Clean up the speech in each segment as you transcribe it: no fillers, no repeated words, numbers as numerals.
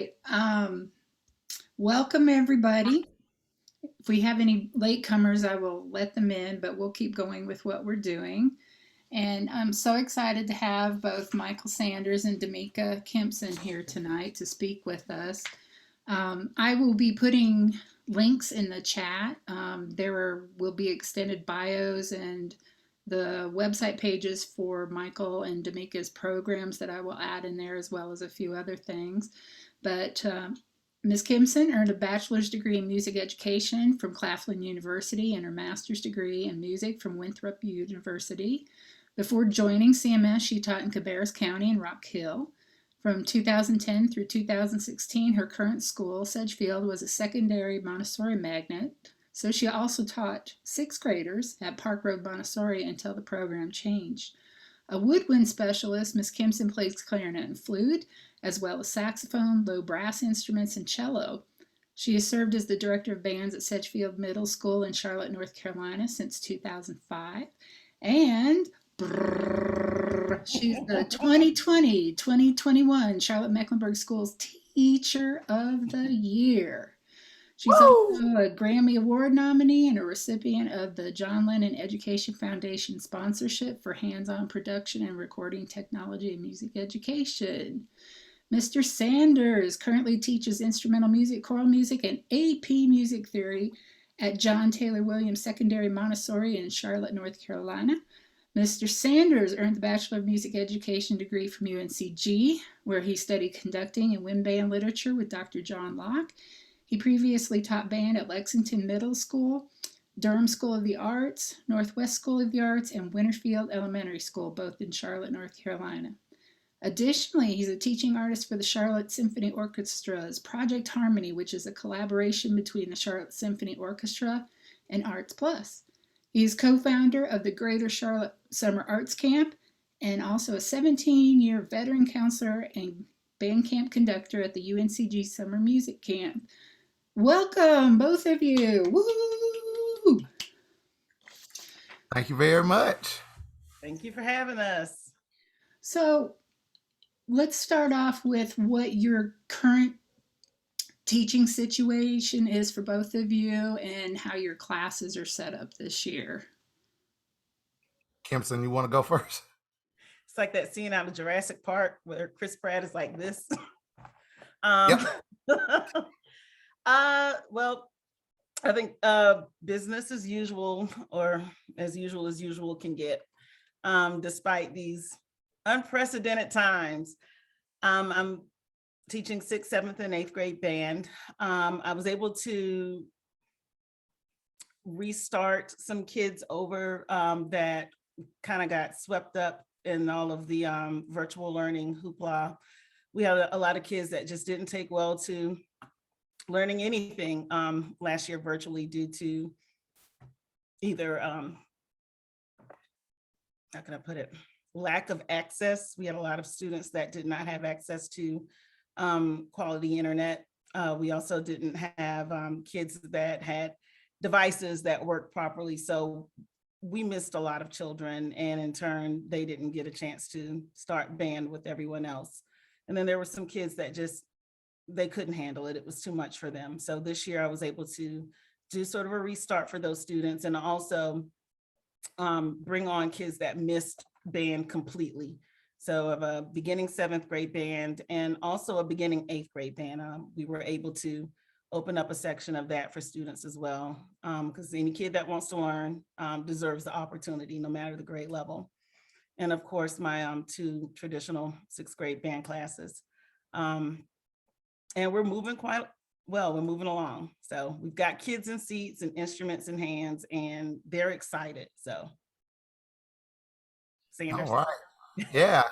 right. Welcome everybody. If we have any latecomers, I will let them in, but we'll keep going with what we're doing. And I'm so excited to have both Michael Sanders and Demeka Kimpson here tonight to speak with us. I will be putting links in the chat. Will be extended bios and the website pages for Michael and Demeka's programs that I will add in there, as well as a few other things. But Ms. Kimpson earned a bachelor's degree in music education from Claflin University and her master's degree in music from Winthrop University. Before joining CMS, she taught in Cabarrus County and Rock Hill. From 2010 through 2016, her current school, Sedgefield, was a secondary Montessori magnet, so she also taught sixth graders at Park Road Montessori until the program changed. A woodwind specialist, Ms. Kimpson plays clarinet and flute, as well as saxophone, low brass instruments, and cello. She has served as the director of bands at Sedgefield Middle School in Charlotte, North Carolina since 2005. And she's the 2020-2021 Charlotte Mecklenburg Schools Teacher of the Year. She's also a Grammy Award nominee and a recipient of the John Lennon Education Foundation sponsorship for hands-on production and recording technology and music education. Mr. Sanders currently teaches instrumental music, choral music, and AP music theory at John Taylor Williams Secondary Montessori in Charlotte, North Carolina. Mr. Sanders earned the Bachelor of Music Education degree from UNCG, where he studied conducting and wind band literature with Dr. John Locke. He previously taught band at Lexington Middle School, Durham School of the Arts, Northwest School of the Arts, and Winterfield Elementary School, both in Charlotte, North Carolina. Additionally, he's a teaching artist for the Charlotte Symphony Orchestra's Project Harmony, which is a collaboration between the Charlotte Symphony Orchestra and Arts Plus. He is co-founder of the Greater Charlotte Summer Arts Camp and also a 17-year veteran counselor and band camp conductor at the UNCG Summer Music Camp. Welcome, both of you. Woo! Thank you very much. Thank you for having us. So let's start off with what your current teaching situation is for both of you and how your classes are set up this year. Kimpson, you want to go first? It's like that scene out of Jurassic Park where Chris Pratt is like this. Yep. Well, I think business as usual, or as usual can get, despite these unprecedented times. I'm teaching 6th, 7th, and 8th grade band. I was able to restart some kids over that kind of got swept up in all of the virtual learning hoopla. We had a lot of kids that just didn't take well to learning anything last year virtually due to either, how can I put it, lack of access. We had a lot of students that did not have access to quality internet. We also didn't have kids that had devices that worked properly. So we missed a lot of children, and in turn, they didn't get a chance to start band with everyone else. And then there were some kids that just, they couldn't handle it. It was too much for them. So this year I was able to do sort of a restart for those students, and also bring on kids that missed band completely. So of a beginning 7th grade band and also a beginning 8th grade band. We were able to open up a section of that for students as well, because any kid that wants to learn deserves the opportunity no matter the grade level. And of course, my 2 traditional 6th grade band classes. And we're moving quite well, we're moving along. So we've got kids in seats and instruments in hands, and they're excited, so. Sanders. All right. Yeah.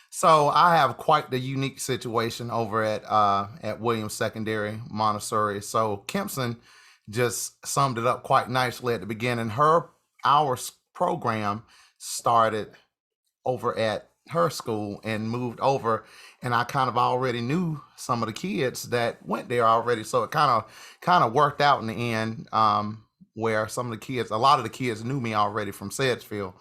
So I have quite the unique situation over at Williams Secondary Montessori. So Kimpson just summed it up quite nicely at the beginning. Our program started over at her school and moved over, and I kind of already knew some of the kids that went there already. So it kind of worked out in the end, where a lot of the kids knew me already from Sedgefield.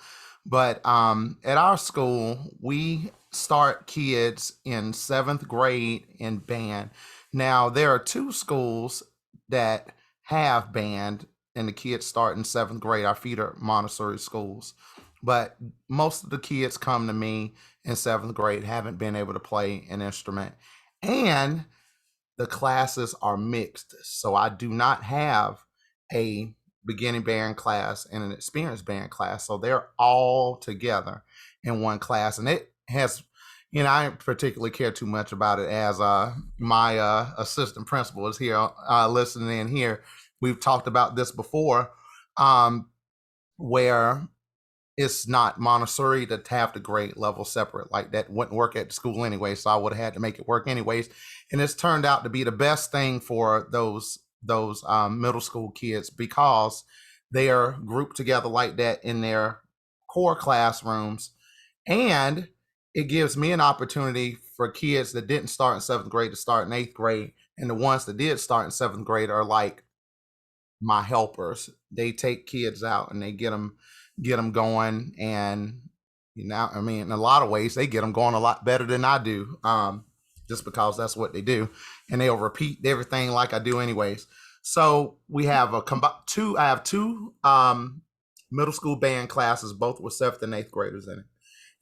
But at our school, we start kids in 7th grade in band. Now, there are 2 schools that have band and the kids start in 7th grade. Our feeder Montessori schools. But most of the kids come to me in 7th grade, haven't been able to play an instrument. And the classes are mixed. So I do not have a beginning band class and an experienced band class. So they're all together in one class. And it has, I don't particularly care too much about it as my assistant principal is here listening in here. We've talked about this before, where it's not Montessori to have the grade level separate. Like that wouldn't work at the school anyway, so I would have had to make it work anyways. And it's turned out to be the best thing for those middle school kids because they are grouped together like that in their core classrooms, and it gives me an opportunity for kids that didn't start in 7th grade to start in 8th grade, and the ones that did start in 7th grade are like my helpers. They take kids out and they get them going, and I mean, in a lot of ways, they get them going a lot better than I do, just because that's what they do, and they'll repeat everything like I do, anyways. So we have two. I have two middle school band classes, both with 7th and 8th graders in it.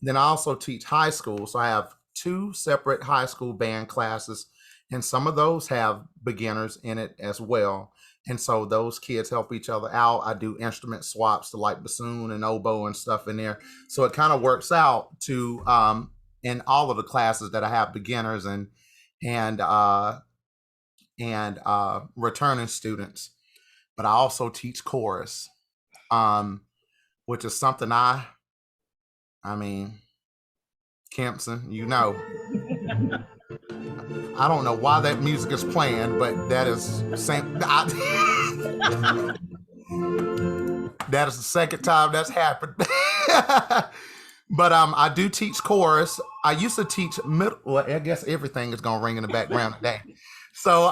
Then I also teach high school, so I have 2 separate high school band classes, and some of those have beginners in it as well. And so those kids help each other out. I do instrument swaps to like bassoon and oboe and stuff in there. So it kind of works out to in all of the classes that I have beginners and returning students. But I also teach chorus, which is something I mean, Kimpson, I don't know why that music is playing, but that is same. That is the second time that's happened. But I do teach chorus. I used to teach middle. Well, I guess everything is gonna ring in the background today. So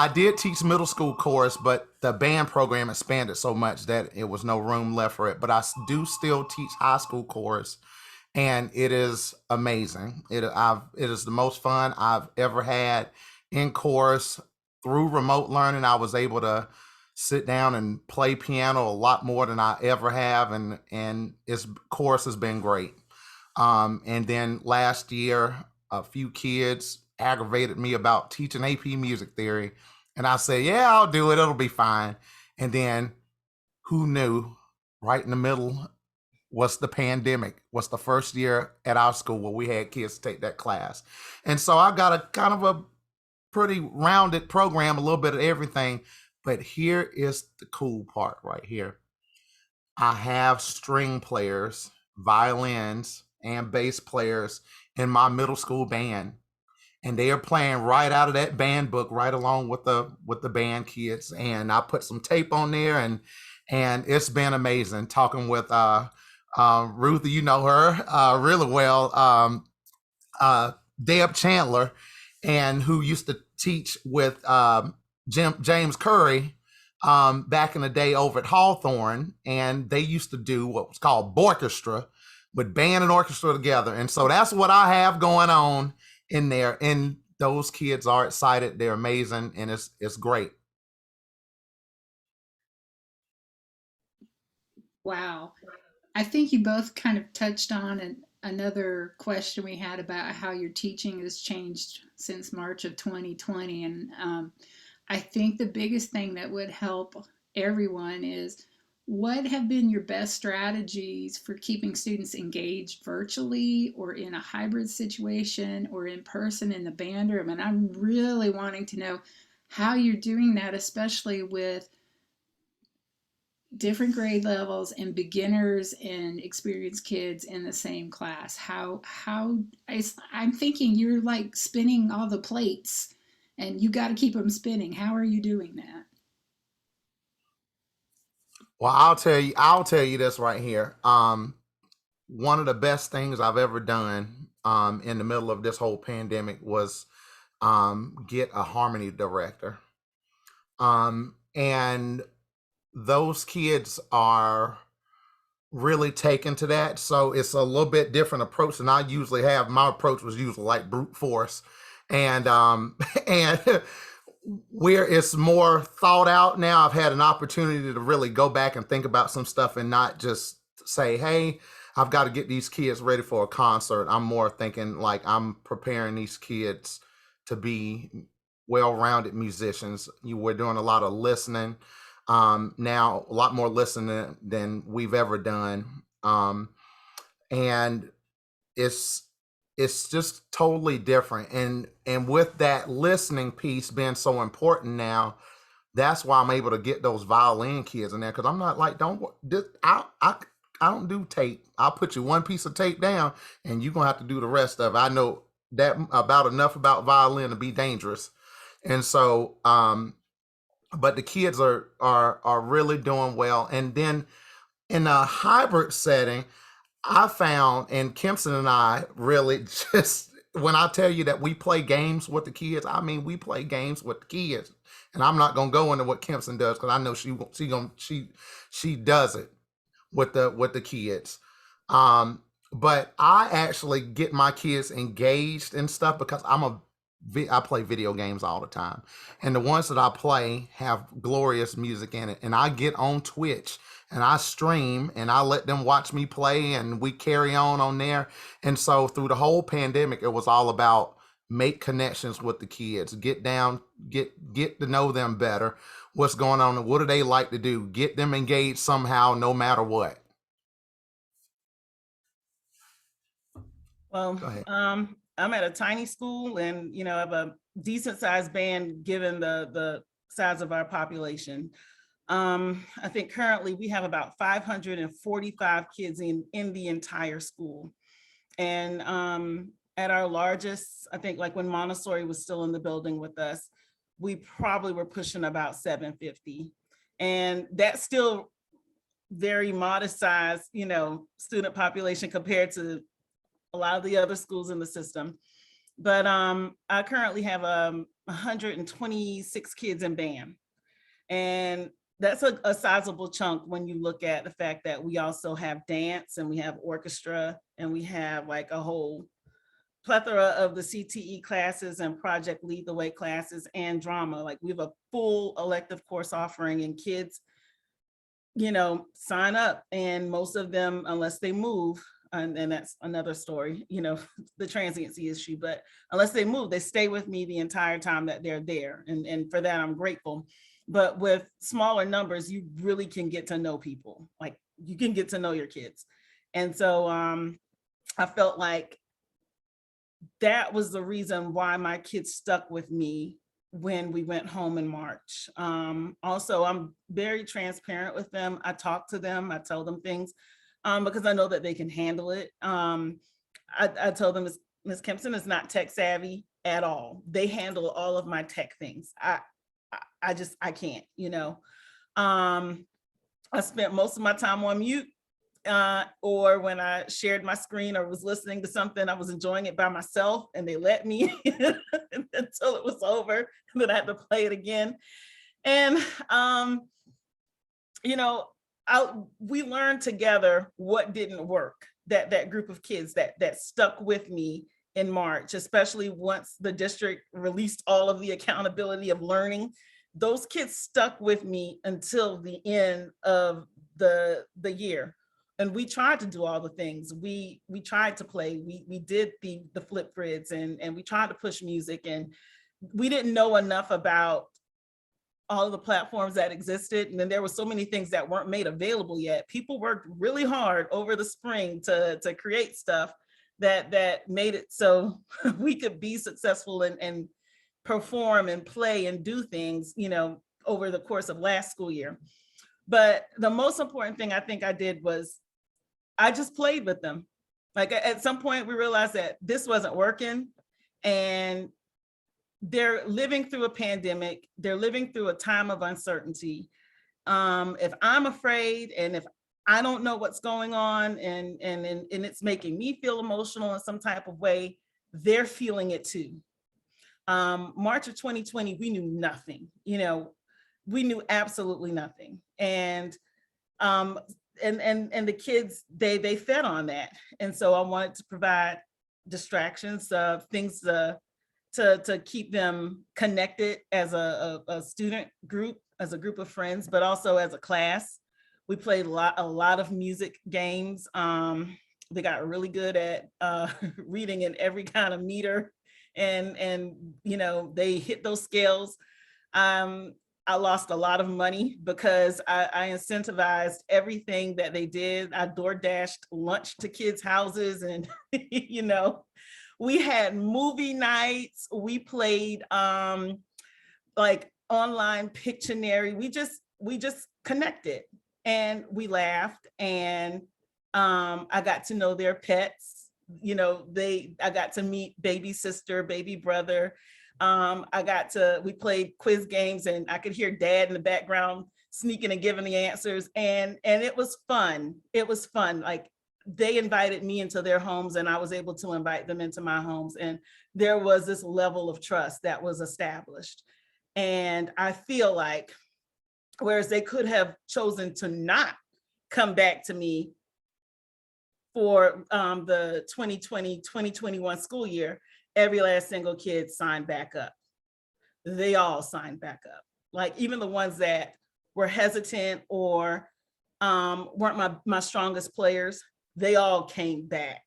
I did teach middle school chorus, but the band program expanded so much that it was no room left for it. But I do still teach high school chorus, and it is amazing. It is the most fun I've ever had in chorus. Through remote learning, I was able to sit down and play piano a lot more than I ever have, and its chorus has been great. And then last year, a few kids aggravated me about teaching AP music theory, and I said, "Yeah, I'll do it. It'll be fine." And then, who knew? Right in the middle was the pandemic. Was the first year at our school where we had kids take that class, and so I got a kind of a pretty rounded program, a little bit of everything. But here is the cool part right here. I have string players, violins, and bass players in my middle school band, and they are playing right out of that band book, right along with the band kids. And I put some tape on there, and it's been amazing talking with Ruthie. You know her really well, Deb Chandler, and who used to teach with James Curry back in the day over at Hawthorne, and they used to do what was called Borchestra, with band and orchestra together. And so that's what I have going on in there. And those kids are excited. They're amazing, and it's great. Wow. I think you both kind of touched on another question we had about how your teaching has changed since March of 2020. And I think the biggest thing that would help everyone is what have been your best strategies for keeping students engaged virtually or in a hybrid situation or in person in the band room? And I'm really wanting to know how you're doing that, especially with different grade levels and beginners and experienced kids in the same class. I'm thinking you're like spinning all the plates and you got to keep them spinning. How are you doing that? Well, I'll tell you this right here. One of the best things I've ever done in the middle of this whole pandemic was get a harmony director. And those kids are really taken to that. So it's a little bit different approach than I usually have. My approach was usually like brute force. And and where it's more thought out now, I've had an opportunity to really go back and think about some stuff and not just say, hey, I've got to get these kids ready for a concert. I'm more thinking like I'm preparing these kids to be well-rounded musicians. We're doing a lot of listening now, a lot more listening than we've ever done, and it's it's just totally different. And with that listening piece being so important now, that's why I'm able to get those violin kids in there, because I'm not like, don't just, I don't do tape. I'll put you one piece of tape down and you're gonna have to do the rest of it. I know that about enough about violin to be dangerous. And so but the kids are really doing well. And then in a hybrid setting, I found, and Kimpson and I really just, when I tell you that we play games with the kids, I mean we play games with the kids. And I'm not gonna go into what Kimpson does because I know she does it with the kids. Um, but I actually get my kids engaged and stuff because I play video games all the time, and the ones that I play have glorious music in it. And I get on Twitch and I stream and I let them watch me play, and we carry on there. And so through the whole pandemic, it was all about make connections with the kids, get down, get to know them better. What's going on? What do they like to do? Get them engaged somehow, no matter what. Well, Go ahead. I'm at a tiny school, and I have a decent sized band given the size of our population. I think currently we have about 545 kids in the entire school. And at our largest, I think like when Montessori was still in the building with us, we probably were pushing about 750. And that's still very modest size, student population compared to a lot of the other schools in the system. But I currently have 126 kids in band. And that's a sizable chunk when you look at the fact that we also have dance and we have orchestra and we have like a whole plethora of the CTE classes and Project Lead the Way classes and drama. Like we have a full elective course offering, and kids, sign up, and most of them, unless they move, and that's another story, the transiency issue, but unless they move, they stay with me the entire time that they're there. And for that, I'm grateful. But with smaller numbers, you really can get to know people. Like you can get to know your kids. And so I felt like that was the reason why my kids stuck with me when we went home in March. Also, I'm very transparent with them. I talk to them, I tell them things because I know that they can handle it. I told them Ms. Kimpson is not tech savvy at all. They handle all of my tech things. I can't, I spent most of my time on mute, or when I shared my screen or was listening to something, I was enjoying it by myself and they let me until it was over, and then I had to play it again. And, we learned together what didn't work, that group of kids that stuck with me in March, especially once the district released all of the accountability of learning. Those kids stuck with me until the end of the year. And we tried to do all the things. We tried to play. We did the Flipgrids, and we tried to push music, and we didn't know enough about all of the platforms that existed. And then there were so many things that weren't made available yet. People worked really hard over the spring to create stuff that made it so we could be successful and perform and play and do things, over the course of last school year. But the most important thing I think I did was I just played with them. Like at some point we realized that this wasn't working, and they're living through a pandemic. They're living through a time of uncertainty. If I'm afraid, and if I don't know what's going on, and it's making me feel emotional in some type of way, they're feeling it too. March of 2020, we knew nothing. We knew absolutely nothing. And and the kids, they fed on that. And so I wanted to provide distractions, things to keep them connected as a student group, as a group of friends, but also as a class. We played a lot of music games. They got really good at reading in every kind of meter, and they hit those scales. Um, I lost a lot of money because I incentivized everything that they did. I door dashed lunch to kids' houses, and we had movie nights. We played like online Pictionary. We just connected, and we laughed, and I got to know their pets. I got to meet baby sister, baby brother. We played quiz games, and I could hear dad in the background sneaking and giving the answers. And it was fun. It was fun. Like, they invited me into their homes, and I was able to invite them into my homes. And there was this level of trust that was established. And I feel like, whereas they could have chosen to not come back to me for the 2020-2021 school year, every last single kid signed back up. They all signed back up. Like, even the ones that were hesitant or weren't my strongest players, they all came back,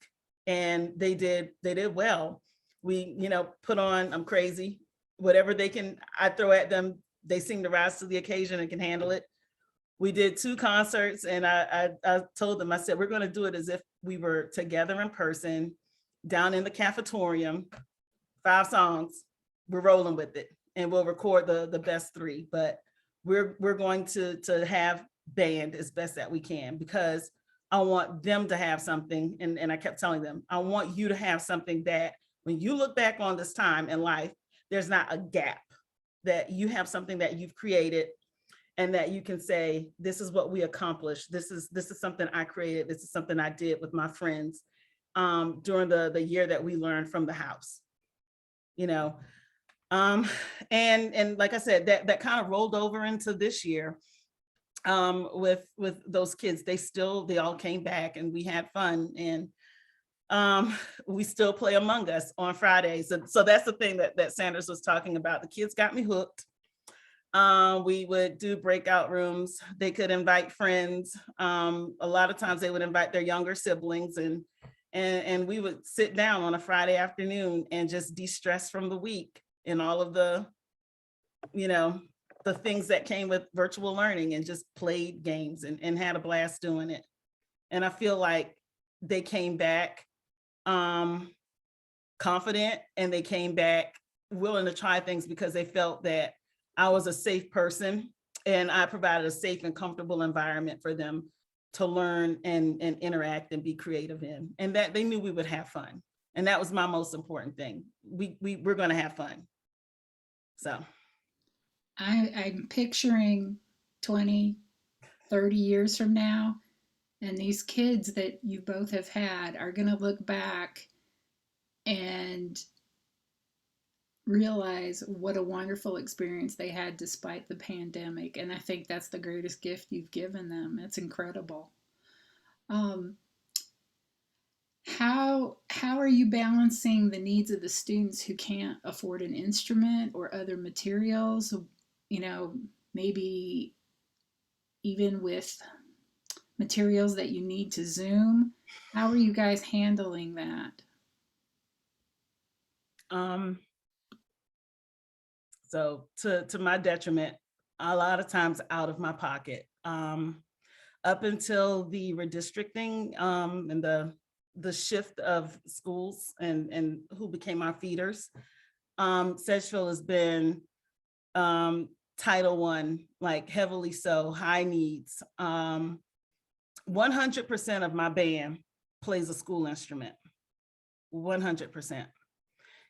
and they did well. We, put on I'm Crazy, whatever I throw at them, they seem to rise to the occasion and can handle it. We did 2 concerts, and I told them, I said, we're going to do it as if we were together in person down in the cafetorium. 5 songs, we're rolling with it, and we'll record the best 3. But we're going to have band as best that we can, because I want them to have something. And I kept telling them, I want you to have something that when you look back on this time in life, there's not a gap, that you have something that you've created, and that you can say, this is what we accomplished. This is something I created. This is something I did with my friends during the year that we learned from the house. And like I said, that kind of rolled over into this year with those kids. They all came back, and we had fun, and we still play Among Us on Fridays. And so that's the thing that Sanders was talking about. The kids got me hooked. We would do breakout rooms. They could invite friends. A lot of times they would invite their younger siblings, and we would sit down on a Friday afternoon and just de-stress from the week and all of the things that came with virtual learning, and just played games and had a blast doing it. And I feel like they came back confident, and they came back willing to try things, because they felt that I was a safe person, and I provided a safe and comfortable environment for them to learn and interact and be creative in, and that they knew we would have fun. And that was my most important thing. We're going to have fun. So I'm picturing 20, 30 years from now, and these kids that you both have had are going to look back and realize what a wonderful experience they had despite the pandemic. And I think that's the greatest gift you've given them. It's incredible. Um, how are you balancing the needs of the students who can't afford an instrument or other materials? Maybe even with materials that you need to Zoom. How are you guys handling that? So to my detriment, a lot of times out of my pocket. Up until the redistricting and the shift of schools and who became our feeders, Sedgefield has been Title I, like heavily so, high needs. 100% of my band plays a school instrument, 100%.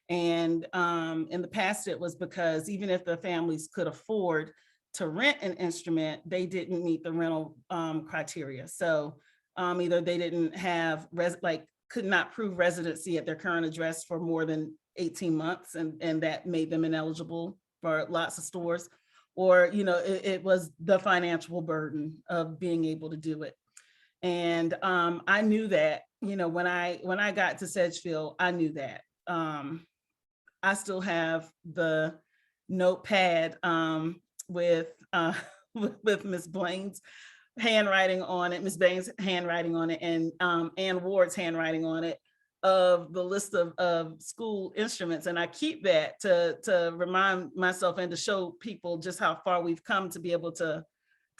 And in the past, it was because even if the families could afford to rent an instrument, they didn't meet the rental criteria. So either they didn't have, could not prove residency at their current address for more than 18 months, and that made them ineligible for lots of stores, or, it was the financial burden of being able to do it. And I knew that, when I got to Sedgefield, I knew that. I still have the notepad with with Miss Blaine's handwriting on it, Miss Bain's handwriting on it, and Ann Ward's handwriting on it, of the list of school instruments. And I keep that to remind myself and to show people just how far we've come, to be able to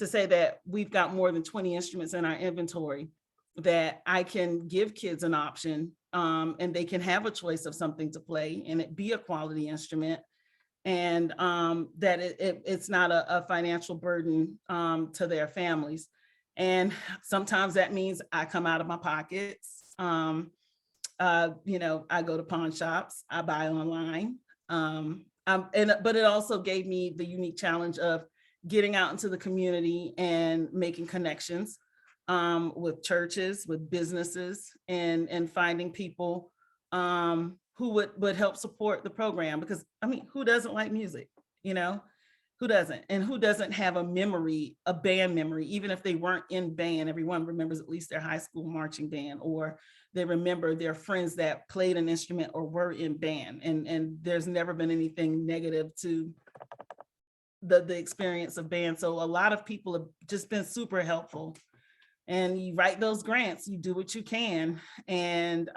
say that we've got more than 20 instruments in our inventory, that I can give kids an option, and they can have a choice of something to play and it be a quality instrument, and that it's not a financial burden to their families. And sometimes that means I come out of my pockets. I go to pawn shops, I buy online. But it also gave me the unique challenge of getting out into the community and making connections with churches, with businesses, and finding people who would help support the program. Because I mean, who doesn't like music? You know, who doesn't? And who doesn't have a memory, a band memory? Even if they weren't in band, everyone remembers at least their high school marching band, or they remember their friends that played an instrument or were in band. And there's never been anything negative to the experience of band. So a lot of people have just been super helpful. And you write those grants, you do what you can, and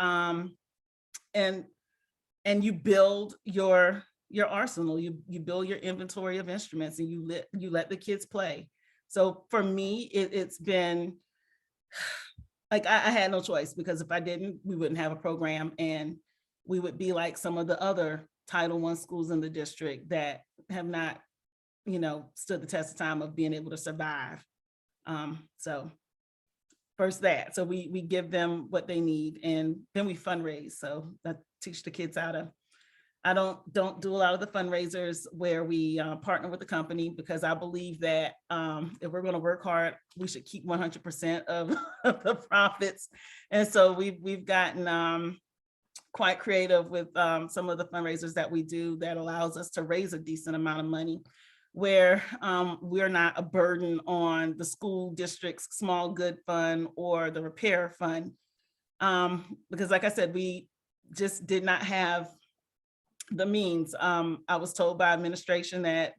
and you build your arsenal, you build your inventory of instruments, and you let the kids play. So for me, it's been like I had no choice, because if I didn't, we wouldn't have a program, and we would be like some of the other Title I schools in the district that have not, stood the test of time of being able to survive. So first that, so we give them what they need, and then we fundraise. So I teach the kids how to. I don't do a lot of the fundraisers where we partner with the company, because I believe that if we're going to work hard, we should keep 100% of the profits. And so we've gotten quite creative with some of the fundraisers that we do, that allows us to raise a decent amount of money, where we're not a burden on the school district's small good fund or the repair fund. Because like I said, we just did not have the means. I was told by administration that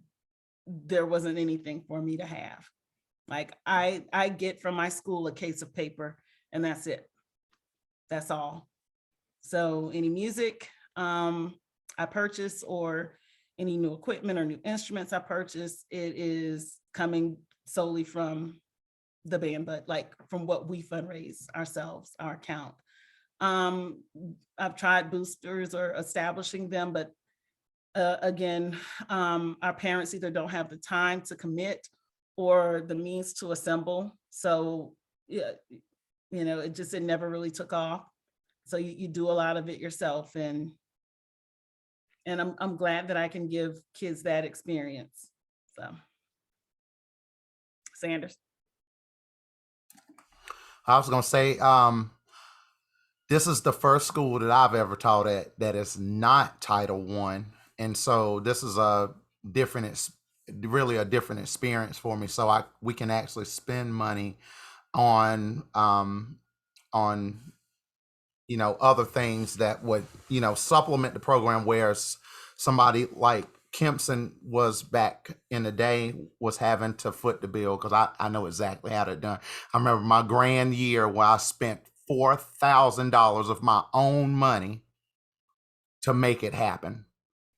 there wasn't anything for me to have. Like I get from my school a case of paper, and that's it. That's all. So any music I purchase, or any new equipment or new instruments I purchase, it is coming solely from the band, but like from what we fundraise ourselves, our account. I've tried boosters or establishing them, but again, our parents either don't have the time to commit or the means to assemble. So yeah, it never really took off. So you do a lot of it yourself, and I'm glad that I can give kids that experience. So, Sanders. I was gonna say, this is the first school that I've ever taught at that is not Title One, and so this is really a different experience for me. So we can actually spend money on on other things that would supplement the program, whereas somebody like Kimpson was back in the day was having to foot the bill, because I know exactly how to done. I remember my grand year where I spent $4,000 of my own money to make it happen,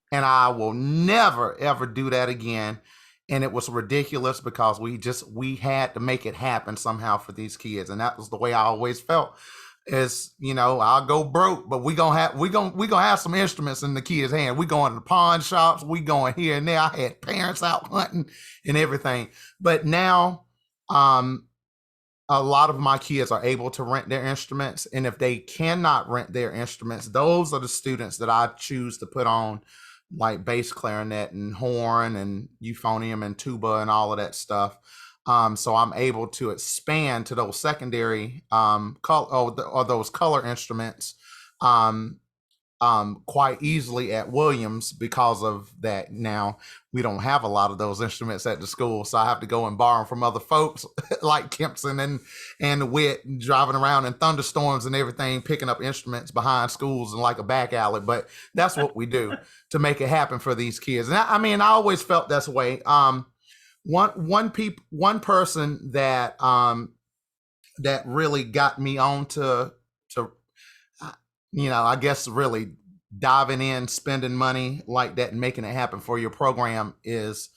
and I will never ever do that again. And it was ridiculous, because we had to make it happen somehow for these kids, and that was the way I always felt. Is I'll go broke, but we gonna have some instruments in the kids' hand. We going to the pawn shops, we going here and there. I had parents out hunting and everything, but now a lot of my kids are able to rent their instruments, and if they cannot rent their instruments, those are the students that I choose to put on, like bass, clarinet, and horn, and euphonium, and tuba, and all of that stuff. So I'm able to expand to those secondary or those color instruments, quite easily at Williams because of that. Now we don't have a lot of those instruments at the school, so I have to go and borrow them from other folks like Kimpson and Witt, driving around in thunderstorms and everything, picking up instruments behind schools and like a back alley. But that's what we do to make it happen for these kids. And I mean, I always felt that's the way. One person that really got me on to I guess really diving in, spending money like that, and making it happen for your program is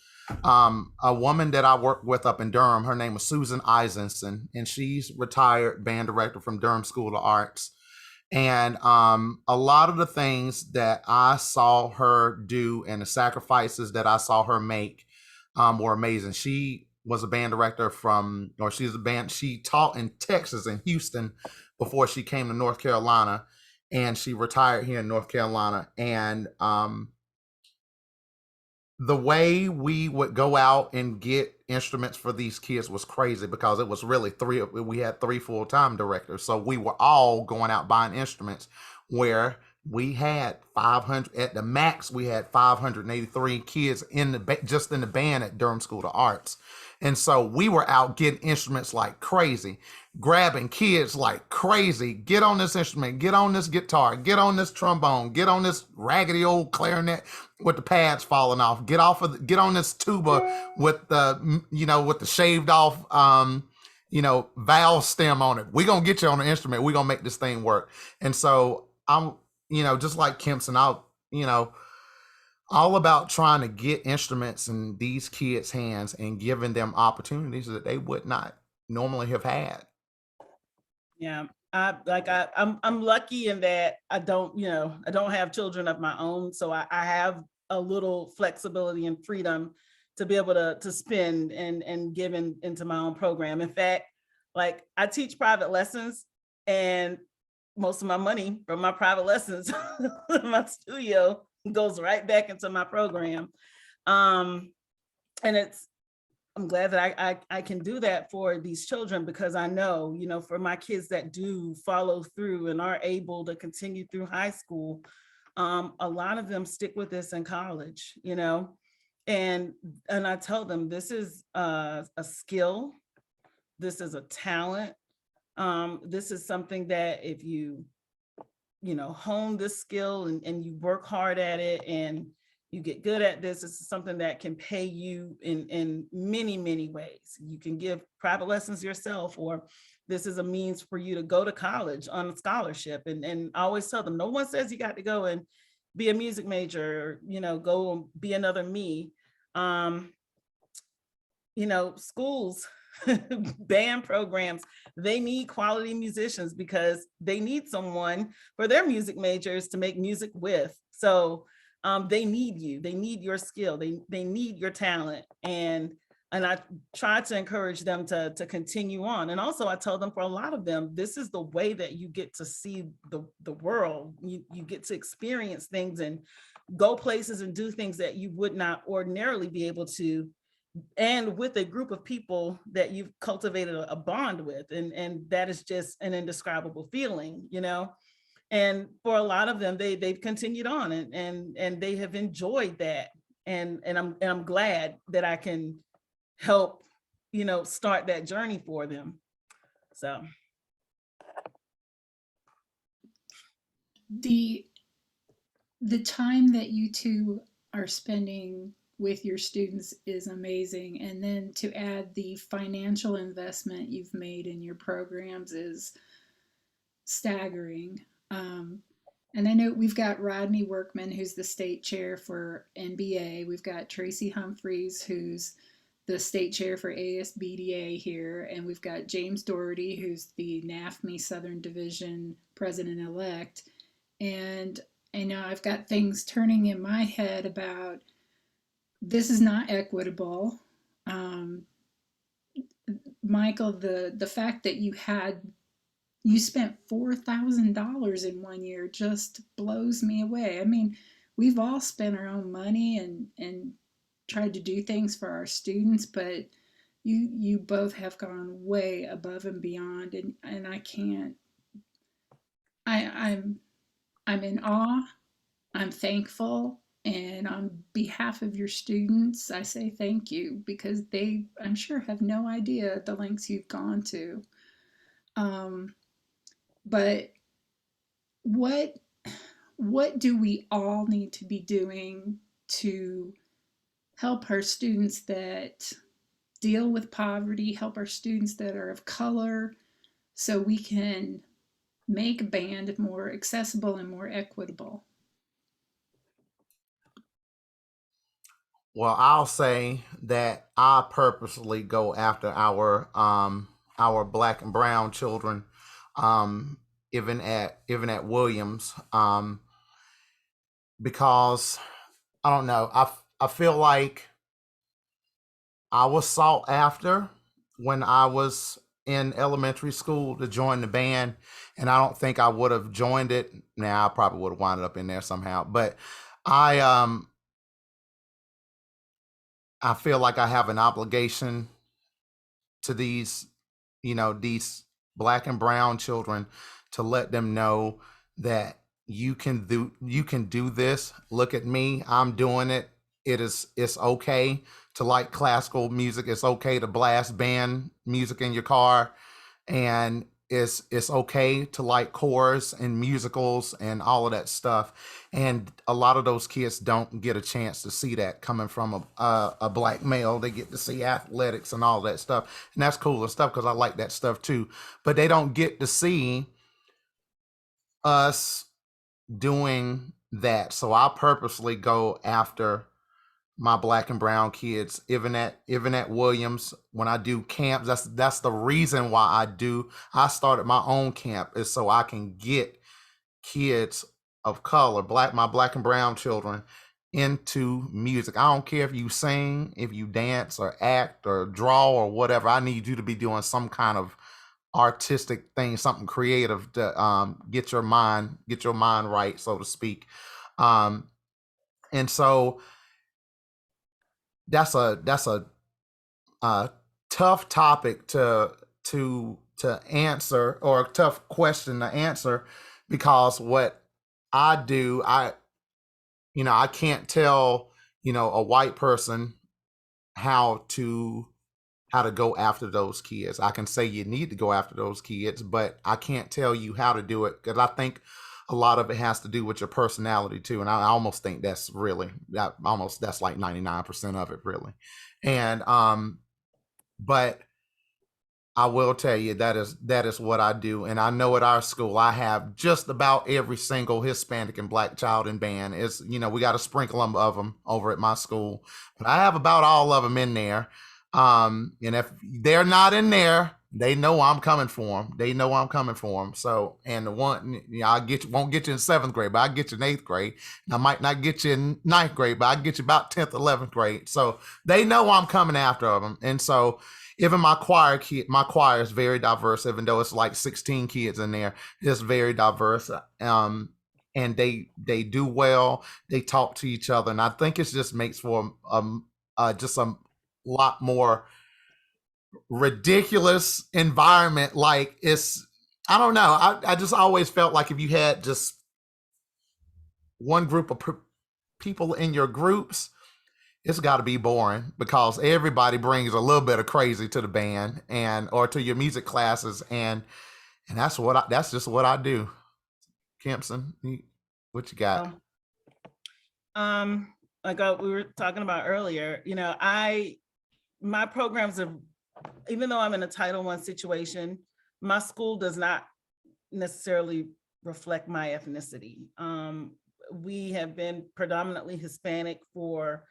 a woman that I work with up in Durham. Her name is Susan Eisenson, and she's retired band director from Durham School of Arts. And a lot of the things that I saw her do and the sacrifices that I saw her make were amazing. She was a band director she taught in Texas and Houston before she came to North Carolina, and she retired here in North Carolina. And the way we would go out and get instruments for these kids was crazy, because it was really we had three full-time directors. So we were all going out buying instruments, where we had 500 at the max. We had 583 kids just in the band at Durham School of Arts. And so we were out getting instruments like crazy, grabbing kids like crazy. Get on this instrument, get on this guitar, get on this trombone, get on this raggedy old clarinet with the pads falling off, get on this tuba with the shaved off valve stem on it. We're gonna get you on the instrument, we're gonna make this thing work. And so I'm just like Kimpson, all about trying to get instruments in these kids' hands and giving them opportunities that they would not normally have had. Yeah, I'm lucky in that I don't have children of my own, so I have a little flexibility and freedom to be able to spend and give into my own program. In fact, like, I teach private lessons, and most of my money from my private lessons my studio goes right back into my program. And I'm glad that I can do that for these children, because I know, for my kids that do follow through and are able to continue through high school, a lot of them stick with this in college, and I tell them, this is a skill, this is a talent, this is something that if you hone this skill and you work hard at it and you get good at this, it's something that can pay you in many, many ways. You can give private lessons yourself, or this is a means for you to go to college on a scholarship. And I always tell them, no one says you got to go and be a music major, or, go and be another me. Schools, band programs, they need quality musicians, because they need someone for their music majors to make music with. So they need you, they need your skill, they need your talent. And I try to encourage them to continue on. And also I tell them, for a lot of them, this is the way that you get to see the world. You get to experience things and go places and do things that you would not ordinarily be able to, and with a group of people that you've cultivated a bond with. And that is just an indescribable feeling, and for a lot of them, they've continued on and they have enjoyed that. And I'm glad that I can help, start that journey for them. So The time that you two are spending with your students is amazing, and then to add the financial investment you've made in your programs is staggering. And I know we've got Rodney Workman, who's the state chair for NBA. We've got Tracy Humphreys, who's the state chair for ASBDA here. And we've got James Doherty, who's the NAFME Southern Division president elect. And I know I've got things turning in my head about this is not equitable. Um, Michael, the fact that you spent $4,000 in one year just blows me away. I mean, we've all spent our own money and tried to do things for our students, but you both have gone way above and beyond, and I can't. I'm I'm in awe. I'm thankful. And on behalf of your students, I say thank you because they, I'm sure, have no idea the lengths you've gone to. Um, but what what do we all need to be doing to help our students that deal with poverty, help our students that are of color, so we can make band more accessible and more equitable? Well, I'll say that I purposely go after our black and brown children, um, even at Williams, because I don't know. I feel like I was sought after when I was in elementary school to join the band, and I don't think I would have joined it. Now I probably would have wound up in there somehow, but I um I feel like I have an obligation to these black and brown children to let them know that you can do this. Look at me, I'm doing it. It's okay to like classical music. It's okay to blast band music in your car, and it's okay to like chorus and musicals and all of that stuff. And a lot of those kids don't get a chance to see that coming from a black male. They get to see athletics and all that stuff, and that's cool and stuff because I like that stuff too. But they don't get to see us doing that. So I purposely go after my black and brown kids, even at Williams. When I do camps, that's the reason why I started my own camp, is so I can get kids of color, my black and brown children, into music. I don't care if you sing, if you dance or act or draw or whatever. I need you to be doing some kind of artistic thing, something creative to get your mind right, so to speak. um and so that's a tough topic to answer, or a tough question to answer, because what I do, I can't tell a white person how to go after those kids. I can say you need to go after those kids, but I can't tell you how to do it, because I think a lot of it has to do with your personality too. And I almost think that's like 99% of it, really. And but I will tell you that is what I do. And I know at our school I have just about every single Hispanic and black child in band. We got a sprinkle of them over at my school, but I have about all of them in there. And if they're not in there, they know I'm coming for them. They know I'm coming for them. So, and the one, won't get you in seventh grade, but I get you in eighth grade. And I might not get you in ninth grade, but I get you about 10th, 11th grade. So they know I'm coming after them. And so even my choir is very diverse, even though it's like 16 kids in there. It's very diverse. And they do well. They talk to each other, and I think it just makes for just a lot more ridiculous environment. Like, I don't know. I just always felt like if you had just one group of people in your groups, it's got to be boring, because everybody brings a little bit of crazy to the band or to your music classes, and that's just what I do. Kimpson, what you got? Well, like we were talking about earlier, my programs are, even though I'm in a Title I situation, my school does not necessarily reflect my ethnicity. We have been predominantly Hispanic for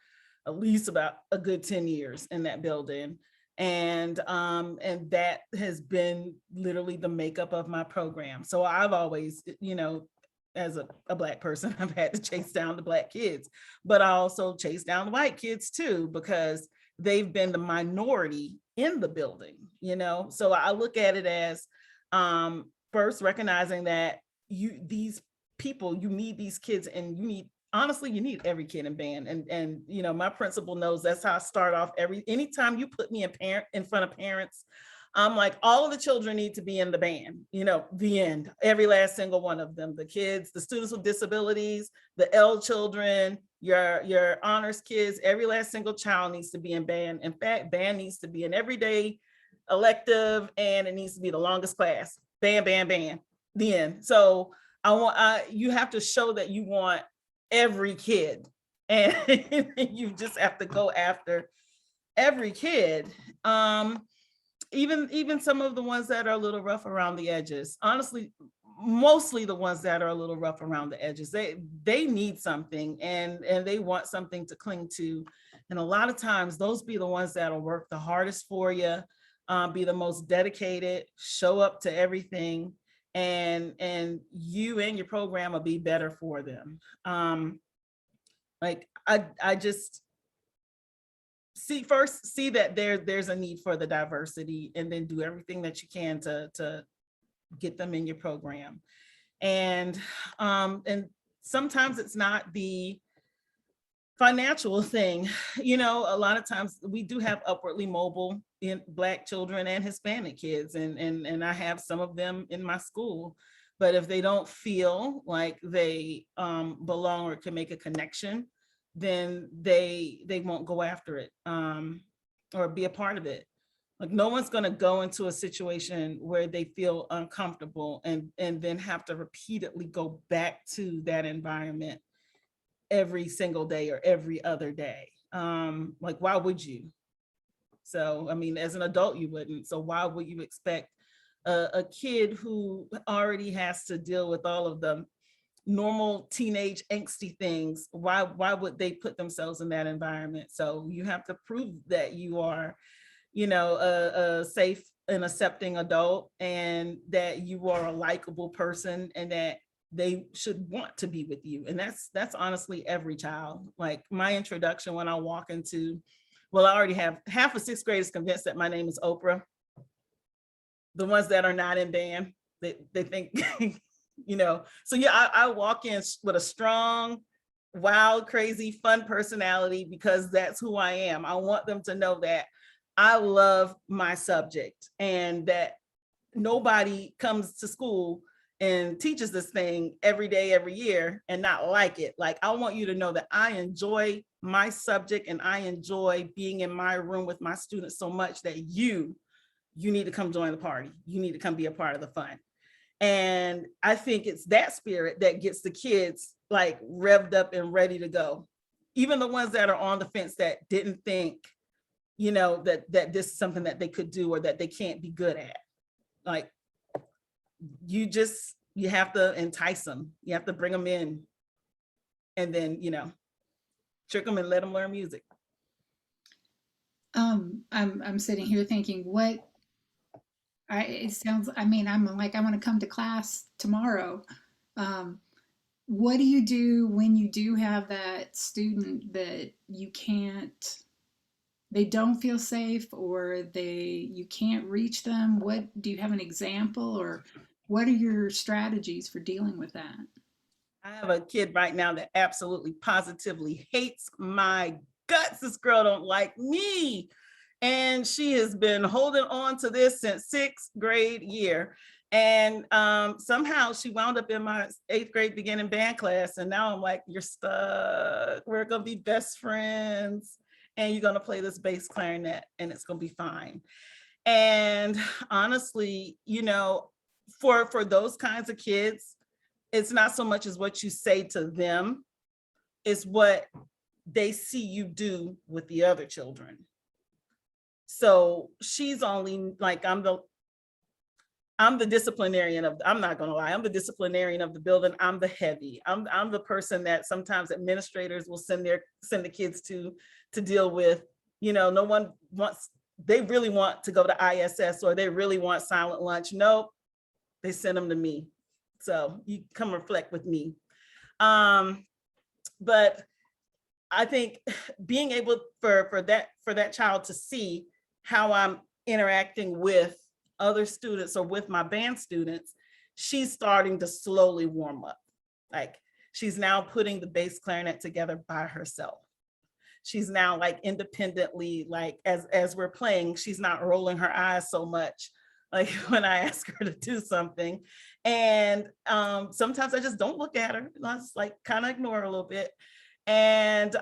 at least about a good 10 years in that building. And that has been literally the makeup of my program. So I've always, as a Black person, I've had to chase down the Black kids, but I also chase down the white kids too, because they've been the minority in the building, So I look at it as first recognizing that these people, you need these kids, and honestly, you need every kid in band. And my principal knows that's how I start off anytime you put me in front of parents, I'm like, all of the children need to be in the band, the end, every last single one of them, the kids, the students with disabilities, the L children, your honors kids, every last single child needs to be in band. In fact, band needs to be an everyday elective, and it needs to be the longest class. Band, band, band, the end. So you have to show that you want every kid, and you just have to go after every kid. Even some of the ones that are a little rough around the edges, honestly, mostly the ones that are a little rough around the edges, they need something, and they want something to cling to. And a lot of times those be the ones that'll work the hardest for you, be the most dedicated, show up to everything, and you and your program will be better for them. Like I just see that there's a need for the diversity, and then do everything that you can to get them in your program. And sometimes it's not the financial thing. A lot of times we do have upwardly mobile in Black children and Hispanic kids, and I have some of them in my school. But if they don't feel like they belong or can make a connection, then they won't go after it, or be a part of it. Like, no one's going to go into a situation where they feel uncomfortable and then have to repeatedly go back to that environment every single day or every other day. Like, why would you? So, I mean, as an adult, you wouldn't. So why would you expect a kid who already has to deal with all of the normal teenage angsty things? Why would they put themselves in that environment? So you have to prove that you are, a safe and accepting adult, and that you are a likable person, and that they should want to be with you. And that's honestly every child. Like, my introduction, when I walk into, well, I already have half of sixth graders convinced that my name is Oprah. The ones that are not in band, they think, so yeah, I walk in with a strong, wild, crazy, fun personality, because that's who I am. I want them to know that I love my subject, and that nobody comes to school and teaches this thing every day, every year, and not like it. Like, I want you to know that I enjoy my subject, and I enjoy being in my room with my students so much that you need to come join the party. You need to come be a part of the fun. And I think it's that spirit that gets the kids like revved up and ready to go. Even the ones that are on the fence, that didn't think, that this is something that they could do or that they can't be good at. Like, you have to entice them. You have to bring them in, and then, trick them and let them learn music. I'm sitting here thinking, it sounds, I mean, I'm like, I want to come to class tomorrow. What do you do when you do have that student that they don't feel safe, or you can't reach them? What do you have an example, or what are your strategies for dealing with that? I have a kid right now that absolutely positively hates my guts. This girl don't like me. And she has been holding on to this since sixth grade year. And somehow she wound up in my eighth grade beginning band class. And now I'm like, you're stuck. We're going to be best friends. And you're going to play this bass clarinet, and it's going to be fine. And honestly, for those kinds of kids, it's not so much as what you say to them, it's what they see you do with the other children. So she's only like, I'm the disciplinarian I'm not gonna lie, I'm the disciplinarian of the building. I'm the heavy. I'm the person that sometimes administrators will send the kids to deal with. No one they really want to go to ISS, or they really want silent lunch. Nope, they send them to me. So you come reflect with me. But I think being able for that child to see how I'm interacting with other students or with my band students, she's starting to slowly warm up. Like, she's now putting the bass clarinet together by herself. she's now like independently, like as we're playing, she's not rolling her eyes so much like when I ask her to do something. And sometimes I just don't look at her. I just like kind of ignore her a little bit and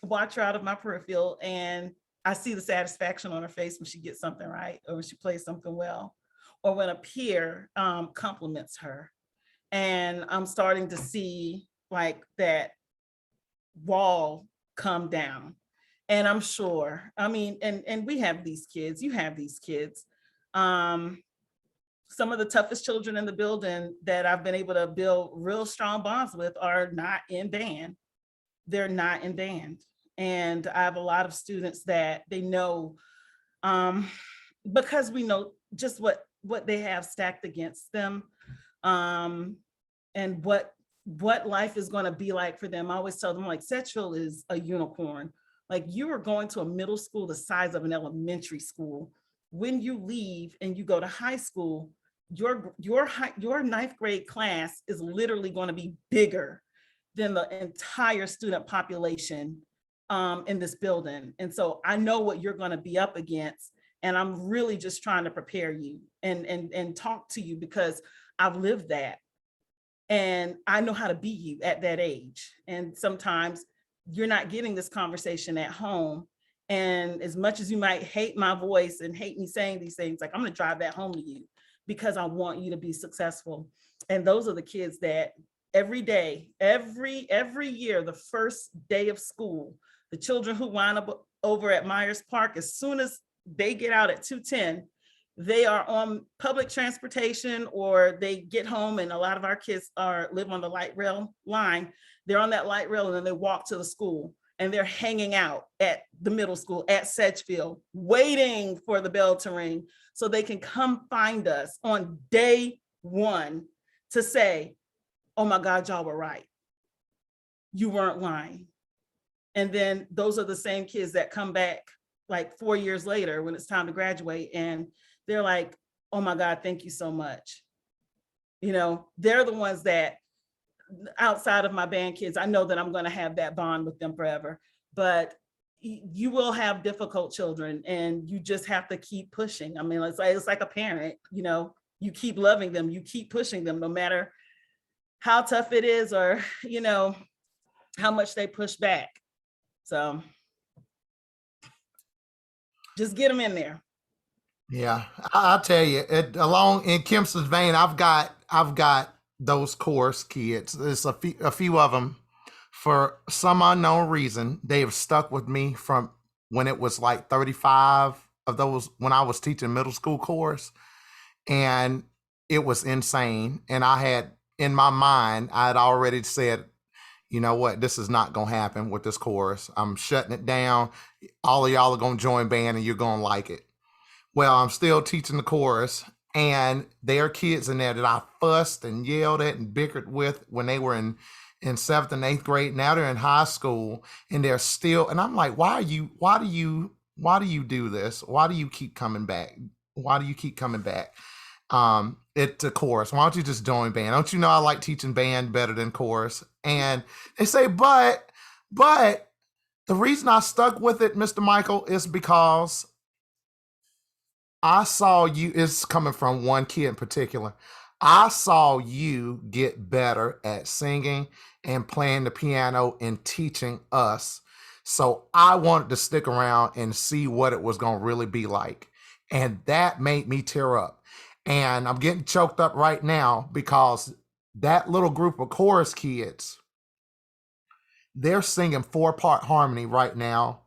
watch her out of my peripheral. And I see the satisfaction on her face when she gets something right or when she plays something well, or when a peer compliments her. And I'm starting to see like that wall come down. And I'm sure, I mean, and we have these kids, you have these kids. Some of the toughest children in the building that I've been able to build real strong bonds with are not in band. They're not in band. And I have a lot of students that they know, because we know just what they have stacked against them, and what life is going to be like for them. I always tell them, like, Sedgeville is a unicorn. Like, you are going to a middle school the size of an elementary school. When you leave and you go to high school, your ninth grade class is literally going to be bigger than the entire student population in this building. And so I know what you're going to be up against, and I'm really just trying to prepare you and talk to you because I've lived that. And I know how to be you at that age. And sometimes you're not getting this conversation at home. And as much as you might hate my voice and hate me saying these things, like, I'm going to drive that home to you because I want you to be successful. And those are the kids that every day, every year, the first day of school, the children who wind up over at Myers Park, as soon as they get out at 2:10, they are on public transportation, or they get home, and a lot of our kids live on the light rail line. They're on that light rail and then they walk to the school, and they're hanging out at the middle school at Sedgeville, waiting for the bell to ring so they can come find us on day one to say, oh my God, y'all were right. You weren't lying. And then those are the same kids that come back like 4 years later when it's time to graduate, and they're like, oh my God, thank you so much. You know, they're the ones that, outside of my band kids, I know that I'm going to have that bond with them forever. But you will have difficult children, and you just have to keep pushing. I mean, it's like a parent, you know, you keep loving them, you keep pushing them, no matter how tough it is, or, you know, how much they push back. So just get them in there. Yeah, I'll tell you, along in Kimpson's vein, I've got those chorus kids. There's a few of them. For some unknown reason, they have stuck with me from when it was like 35 of those when I was teaching middle school chorus, and it was insane. And I had in my mind, I had already said, you know what, this is not gonna happen with this chorus. I'm shutting it down. All of y'all are gonna join band, and you're gonna like it. Well, I'm still teaching the chorus, and there are kids in there that I fussed and yelled at and bickered with when they were in 7th and 8th grade. Now they're in high school, and they're still, and I'm like, why do you do this? Why do you keep coming back? Why do you keep coming back? It's a chorus. Why don't you just join band? Don't you know I like teaching band better than chorus? And they say, but the reason I stuck with it, Mr. Michael, is because I saw you, it's coming from one kid in particular. I saw you get better at singing and playing the piano and teaching us. So I wanted to stick around and see what it was going to really be like. And that made me tear up. And I'm getting choked up right now because that little group of chorus kids, they're singing 4-part harmony right now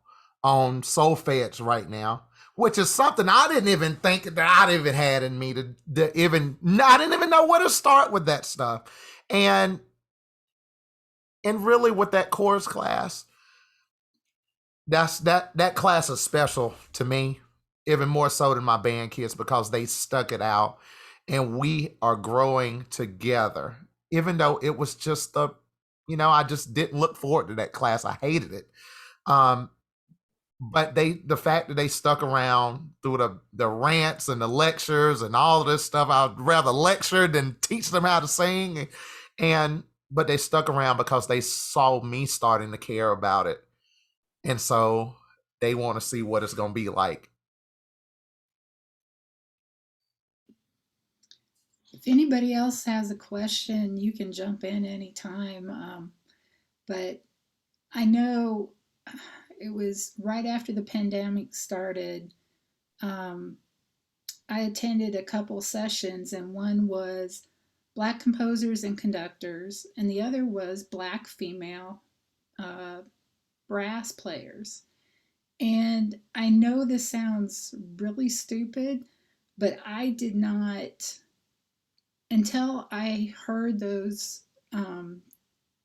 on solfege right now, which is something I didn't even think that I'd even had in me to even, I didn't even know where to start with that stuff. And really with that chorus class, that class is special to me, even more so than my band kids, because they stuck it out and we are growing together. Even though it was just I just didn't look forward to that class. I hated it. But the fact that they stuck around through the rants and the lectures and all of this stuff, I'd rather lecture than teach them how to sing. But they stuck around because they saw me starting to care about it. And so they want to see what it's going to be like. If anybody else has a question, you can jump in anytime. But I know it was right after the pandemic started. Um, I attended a couple sessions, and one was Black composers and conductors, and the other was Black female uh, brass players. And I know this sounds really stupid, but I did not, until I heard those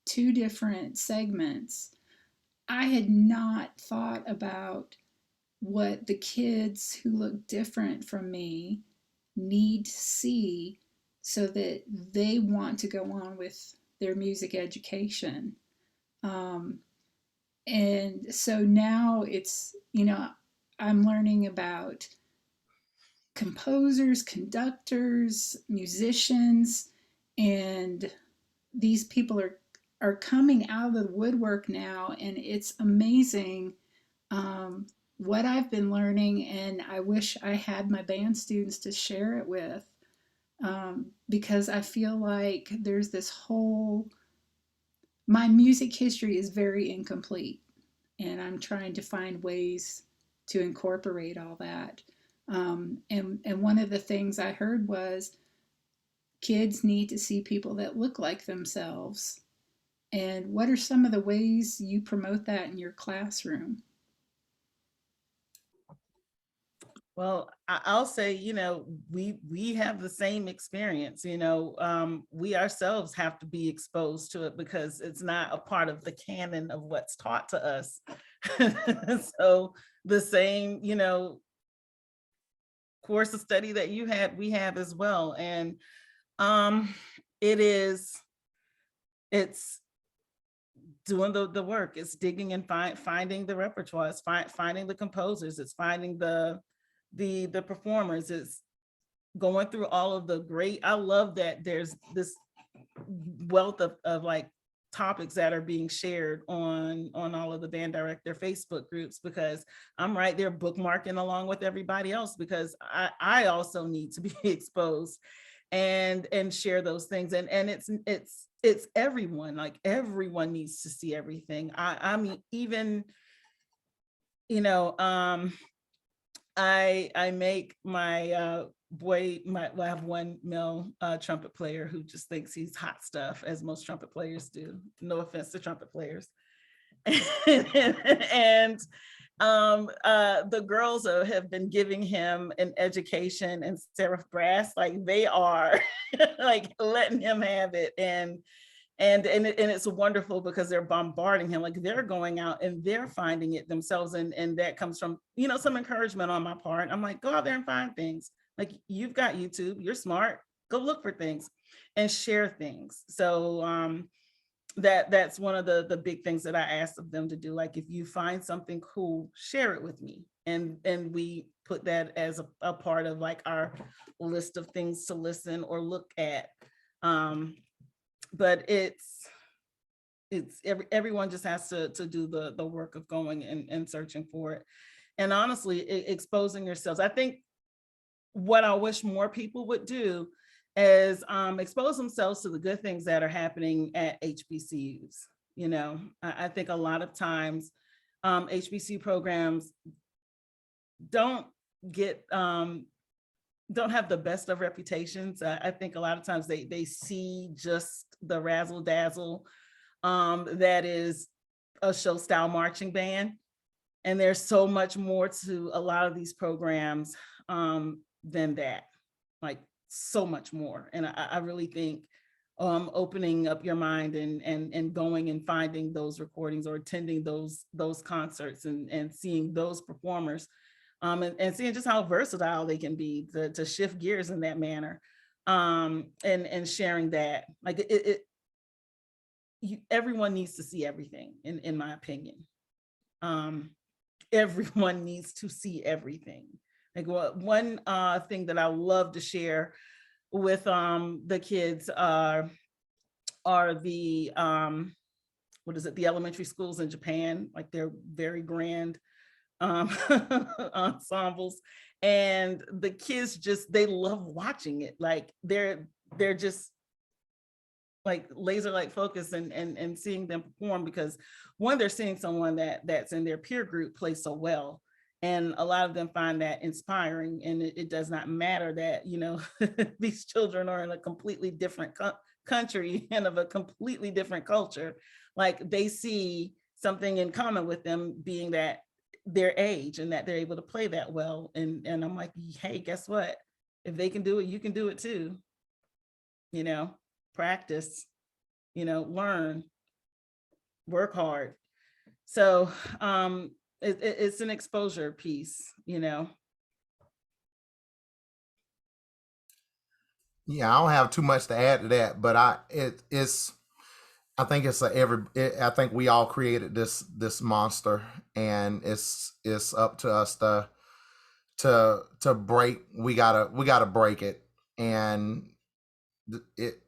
two different segments, I had not thought about what the kids who look different from me need to see so that they want to go on with their music education. Um, and so now it's, I'm learning about composers, conductors, musicians, and these people are coming out of the woodwork now, and it's amazing what I've been learning, and I wish I had my band students to share it with, because I feel like there's this whole, my music history is very incomplete, and I'm trying to find ways to incorporate all that. And one of the things I heard was kids need to see people that look like themselves. And what are some of the ways you promote that in your classroom? Well, I'll say, we have the same experience. We ourselves have to be exposed to it because it's not a part of the canon of what's taught to us. So the same, course of study that you had, we have as well. And it is, it's doing the work. It's digging and finding the repertoire. It's finding the composers. It's finding the performers. It's going through all of the great, I love that there's this wealth of like topics that are being shared on all of the band director Facebook groups, because I'm right there bookmarking along with everybody else, because I also need to be exposed and share those things. And it's everyone, like everyone needs to see everything. I mean, even, I make my I have one male trumpet player who just thinks he's hot stuff, as most trumpet players do. No offense to trumpet players. And the girls have been giving him an education in serif brass, like they are like letting him have it. And it's wonderful because they're bombarding him, like they're going out and they're finding it themselves. And that comes from, some encouragement on my part. I'm like, go out there and find things. Like, you've got YouTube, you're smart, go look for things and share things. So that's one of the big things that I asked of them to do. Like, if you find something cool, share it with me. And we put that as a part of like our list of things to listen or look at. But it's everyone just has to do the work of going and searching for it. And honestly, exposing yourselves. I think what I wish more people would do is expose themselves to the good things that are happening at HBCUs. I think a lot of times HBCU programs don't get don't have the best of reputations. I think a lot of times they see just the razzle dazzle that is a show style marching band. And there's so much more to a lot of these programs than that, like so much more. And I really think opening up your mind and going and finding those recordings or attending those concerts and seeing those performers and seeing just how versatile they can be to shift gears in that manner, and sharing that, like everyone needs to see everything, in my opinion. Everyone needs to see everything. Like, one thing that I love to share with the kids are the what is it, the elementary schools in Japan, like they're very grand um, ensembles, and the kids just, they love watching it. Like they're just like laser like focus and seeing them perform, because one, they're seeing someone that's in their peer group play so well, and a lot of them find that inspiring. And it does not matter that, you know, these children are in a completely different country and of a completely different culture. Like they see something in common with them, being that their age and that they're able to play that well. And I'm like, hey, guess what, if they can do it, you can do it too. You know, practice, you know, learn, work hard. So it's an exposure piece, you know. Yeah, I don't have too much to add to that, but it's I think it's I think we all created this monster, and it's up to us to break. We gotta break it, and it,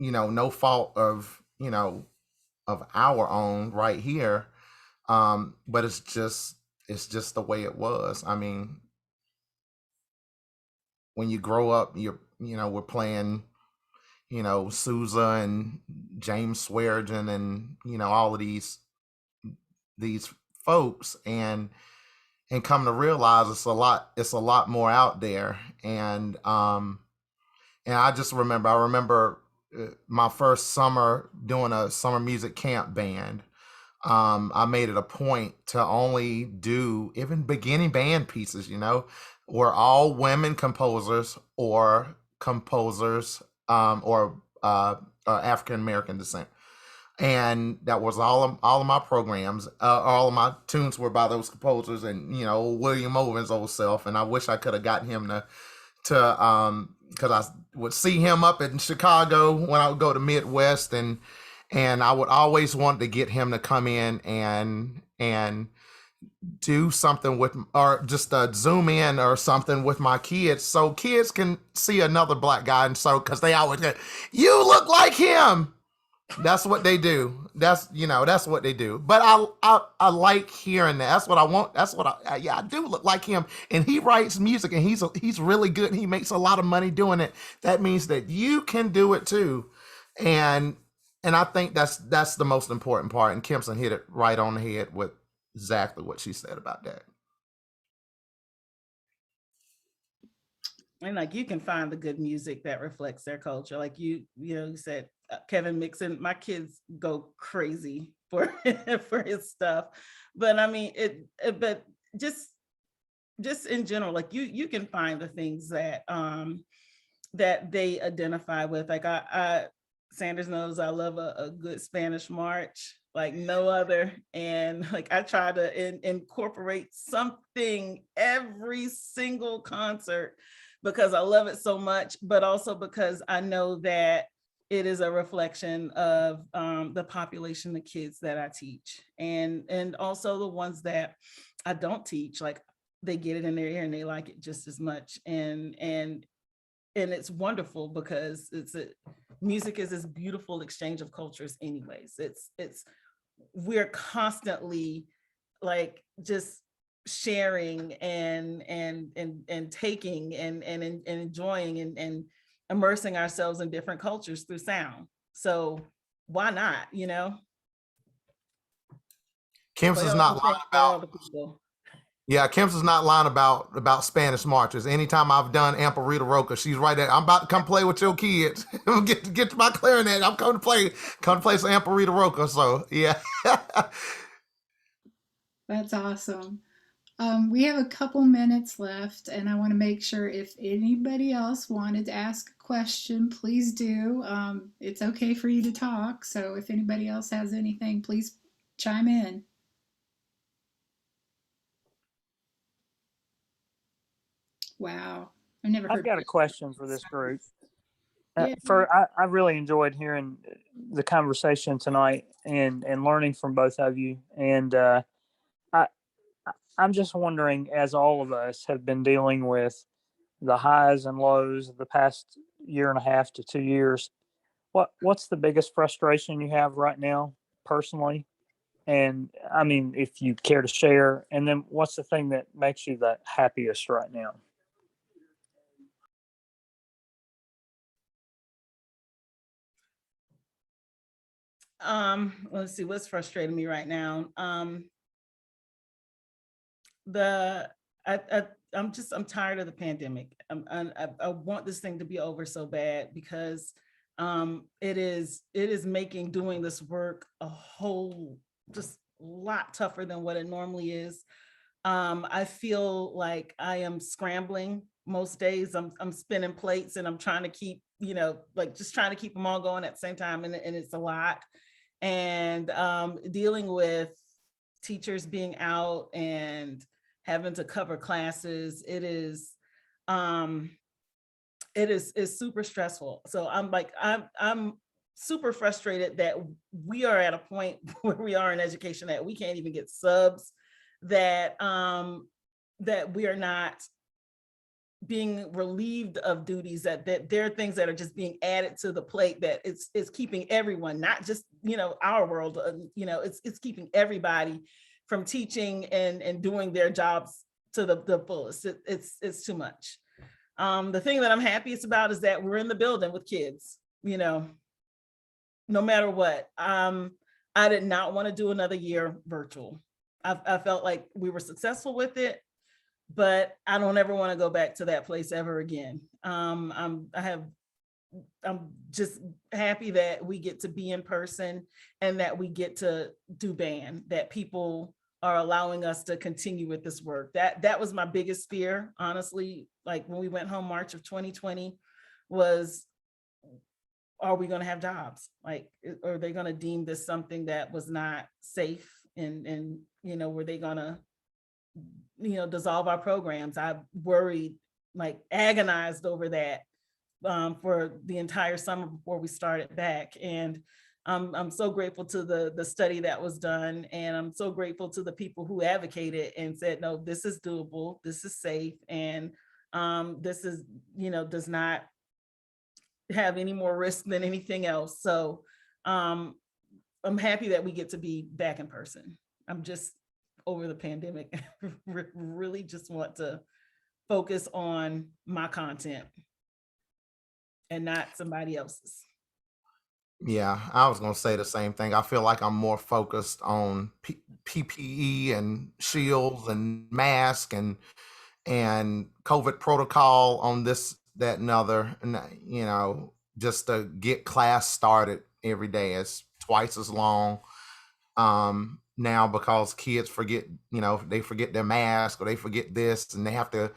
no fault of, of our own right here. But it's just the way it was. I mean, when you grow up, we're playing, Sousa and James Swearengin and, all of these folks, and come to realize it's a lot more out there. And I remember my first summer doing a summer music camp band. I made it a point to only do even beginning band pieces, were all women composers or composers, or African American descent. And that was all of my programs. All of my tunes were by those composers, and William Owen's old self. And I wish I could have gotten him to because I would see him up in Chicago when I would go to Midwest, and I would always want to get him to come in and do something with, or just zoom in or something with my kids, so kids can see another black guy. And so, because they always go, "You look like him." That's what they do. That's what they do. But I like hearing that. That's what I want. That's what I do look like him, and he writes music, and he's really good, and he makes a lot of money doing it. That means that you can do it too, and I think that's the most important part. And Kimpson hit it right on the head with exactly what she said about that. And like you can find the good music that reflects their culture. Like you said, Kevin Mixon, my kids go crazy for for his stuff. But I mean but just in general, like you can find the things that that they identify with. Like I Sanders knows I love a good Spanish march like no other. And like I try to incorporate something every single concert, because I love it so much, but also because I know that it is a reflection of the population of kids that I teach, and also the ones that I don't teach. Like they get it in their ear and they like it just as much, and it's wonderful, because music is this beautiful exchange of cultures anyways. It's we're constantly like just sharing and taking and enjoying and immersing ourselves in different cultures through sound. So why not, play Kimpson's all not the lying things for all about the people. Yeah, Kimpson's not lying about Spanish marches. Anytime I've done Amparita Roca, she's right there. I'm about to come play with your kids. get to my clarinet. I'm coming to play some Amparita Roca. So yeah. That's awesome. We have a couple minutes left, and I want to make sure if anybody else wanted to ask a question, please do. It's okay for you to talk. So if anybody else has anything, please chime in. Wow. I never I've heard. got a question for this group. Yeah. I really enjoyed hearing the conversation tonight and learning from both of you. And I, I'm just wondering, as all of us have been dealing with the highs and lows of the past year and a half to 2 years, what's the biggest frustration you have right now personally? And I mean, if you care to share, and then what's the thing that makes you the happiest right now? Let's see what's frustrating me right now. The I'm tired of the pandemic. I want this thing to be over so bad because it is making doing this work a whole just lot tougher than what it normally is. I feel like I am scrambling most days. I'm spinning plates and I'm trying to keep, like just trying to keep them all going at the same time. And it's a lot. And dealing with teachers being out and having to cover classes, um, is super stressful. So I'm super frustrated that we are at a point where we are in education that we can't even get subs, that we are not being relieved of duties, that there are things that are just being added to the plate, that it's keeping everyone, not just our world, it's keeping everybody from teaching and doing their jobs to the fullest. It's too much. The thing that I'm happiest about is that we're in the building with kids, no matter what. I did not want to do another year virtual. I felt like we were successful with it, but I don't ever want to go back to that place ever again. I'm just happy that we get to be in person and that we get to do band, that people are allowing us to continue with this work. That was my biggest fear, honestly. Like when we went home March of 2020 was, are we going to have jobs? Like, are they going to deem this something that was not safe? And were they going to dissolve our programs? I worried, like agonized over that for the entire summer before we started back. And I'm so grateful to the study that was done. And I'm so grateful to the people who advocated and said, no, this is doable, this is safe. And this is, does not have any more risk than anything else. So I'm happy that we get to be back in person. I'm just over the pandemic. Really just want to focus on my content and not somebody else's. Yeah, I was going to say the same thing. I feel like I'm more focused on PPE and shields and mask and COVID protocol on this, that, and other. And just to get class started every day is twice as long now, because kids forget, they forget their mask or they forget this, and they have to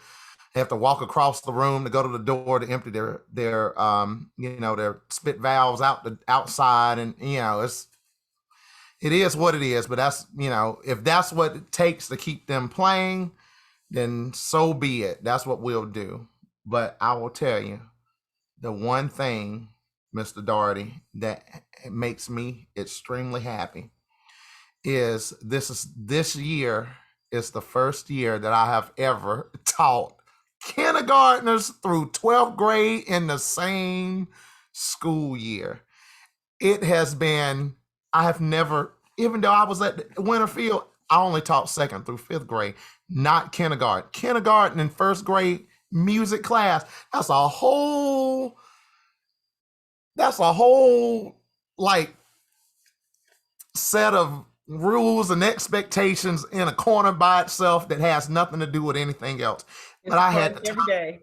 walk across the room to go to the door to empty their their spit valves outside. And it is what it is. But that's, if that's what it takes to keep them playing, then so be it. That's what we'll do. But I will tell you, the one thing, Mr. Doherty, that makes me extremely happy is this year is the first year that I have ever taught kindergartners through 12th grade in the same school year. It has been, I have never, even though I was at Winterfield, I only taught 2nd through 5th grade, not kindergarten. Kindergarten and 1st grade music class, that's a whole like set of rules and expectations in a corner by itself that has nothing to do with anything else. It's But I had every day.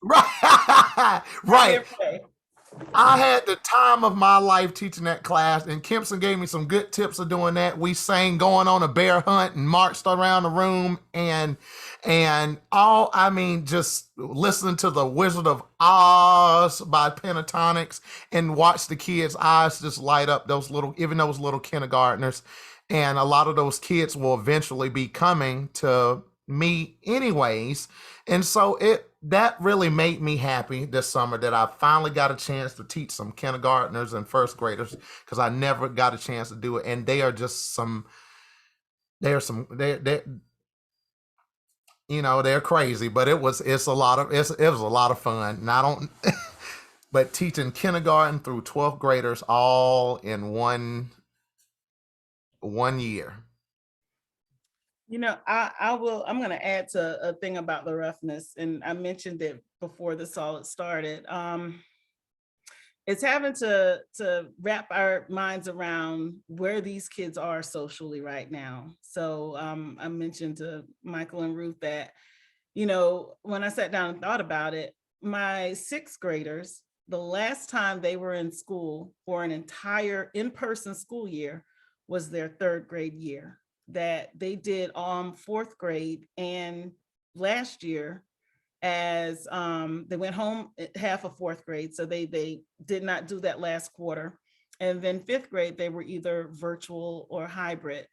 right. Every day. I had the time of my life teaching that class, and Kimpson gave me some good tips of doing that. We sang "Going on a Bear Hunt" and marched around the room, and just listening to the Wizard of Oz by Pentatonics, and watch the kids' eyes just light up. Those little kindergartners, and a lot of those kids will eventually be coming to me anyways, and so that really made me happy this summer that I finally got a chance to teach some kindergartners and 1st graders, because I never got a chance to do it. And they are just they're crazy, but it was a lot of fun. And I don't, but teaching kindergarten through 12th graders all in one 1 year. You know, I'm going to add to a thing about the roughness, and I mentioned it before this all started. It's having to wrap our minds around where these kids are socially right now. So I mentioned to Michael and Ruth that, you know, when I sat down and thought about it, my sixth graders, the last time they were in school for an entire in-person school year was their third grade year. That they did fourth grade, and last year as they went home half of fourth grade, so they did not do that last quarter, and then fifth grade they were either virtual or hybrid.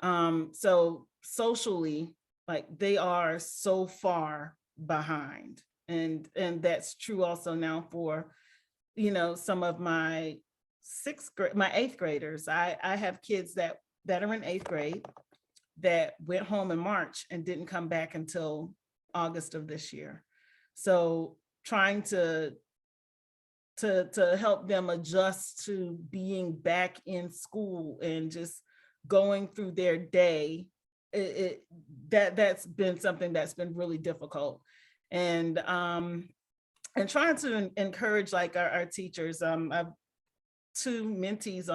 So socially, like, they are so far behind, and that's true also now for, you know, some of my my eighth graders. I have kids that are in eighth grade that went home in March and didn't come back until August of this year. So trying to help them adjust to being back in school and just going through their day, that's been something that's been really difficult. And trying to encourage, like, our teachers. I've two mentees,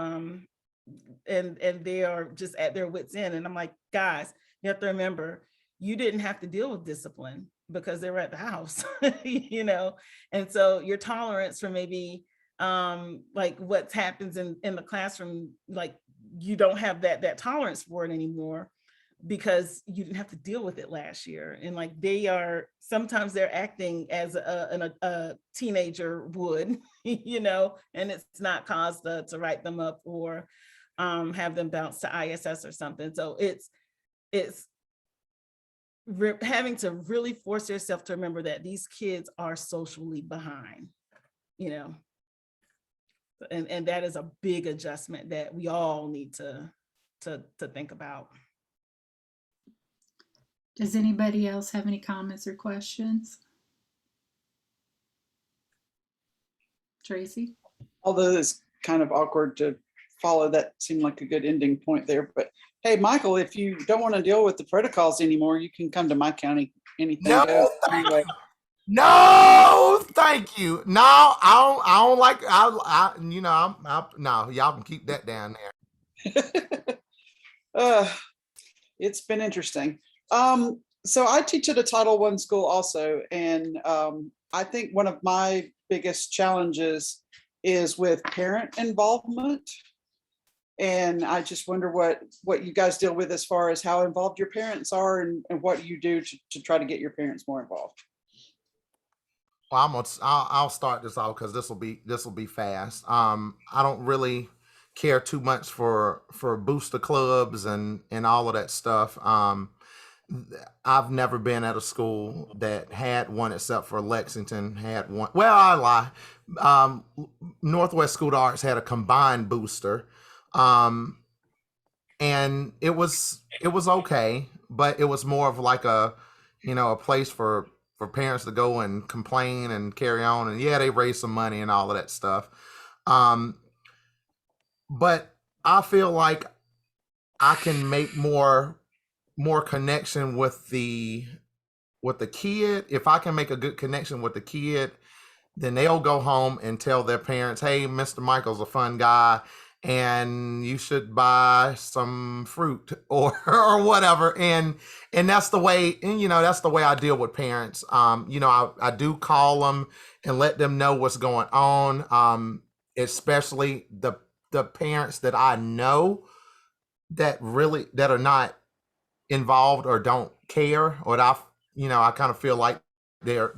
and they are just at their wits' end, and I'm like, guys, you have to remember, you didn't have to deal with discipline because they were at the house. You know, and so your tolerance for maybe like what happens in the classroom, like, you don't have that tolerance for it anymore because you didn't have to deal with it last year. And like, sometimes they're acting as a teenager would, you know, and it's not cause to write them up or have them bounce to ISS or something. So it's having to really force yourself to remember that these kids are socially behind, you know, and that is a big adjustment that we all need to think about. Does anybody else have any comments or questions? Tracy? Although it's kind of awkward to follow, that seemed like a good ending point there. But hey, Michael, if you don't want to deal with the protocols anymore, you can come to my county. Anything No, goes. Anyway. No, thank you. No, I don't like. You know, no. Y'all can keep that down there. It's been interesting. So I teach at a Title I school also, and I think one of my biggest challenges is with parent involvement. And I just wonder what you guys deal with as far as how involved your parents are, and what you do to try to get your parents more involved. Well, I'll start this off because this will be fast. I don't really care too much for booster clubs and all of that stuff. I've never been at a school that had one except for Lexington had one. Well, I lie. Northwest School of Arts had a combined booster. And it was okay, but it was more of like a place for parents to go and complain and carry on, and yeah, they raised some money and all of that stuff. But I feel like I can make more connection with the kid. If I can make a good connection with the kid, then they'll go home and tell their parents, hey, Mr. Michael's a fun guy, and you should buy some fruit or whatever. And that's the way, that's the way I deal with parents. I do call them and let them know what's going on. Especially the parents that I know that are not involved or don't care, or that I kind of feel like they're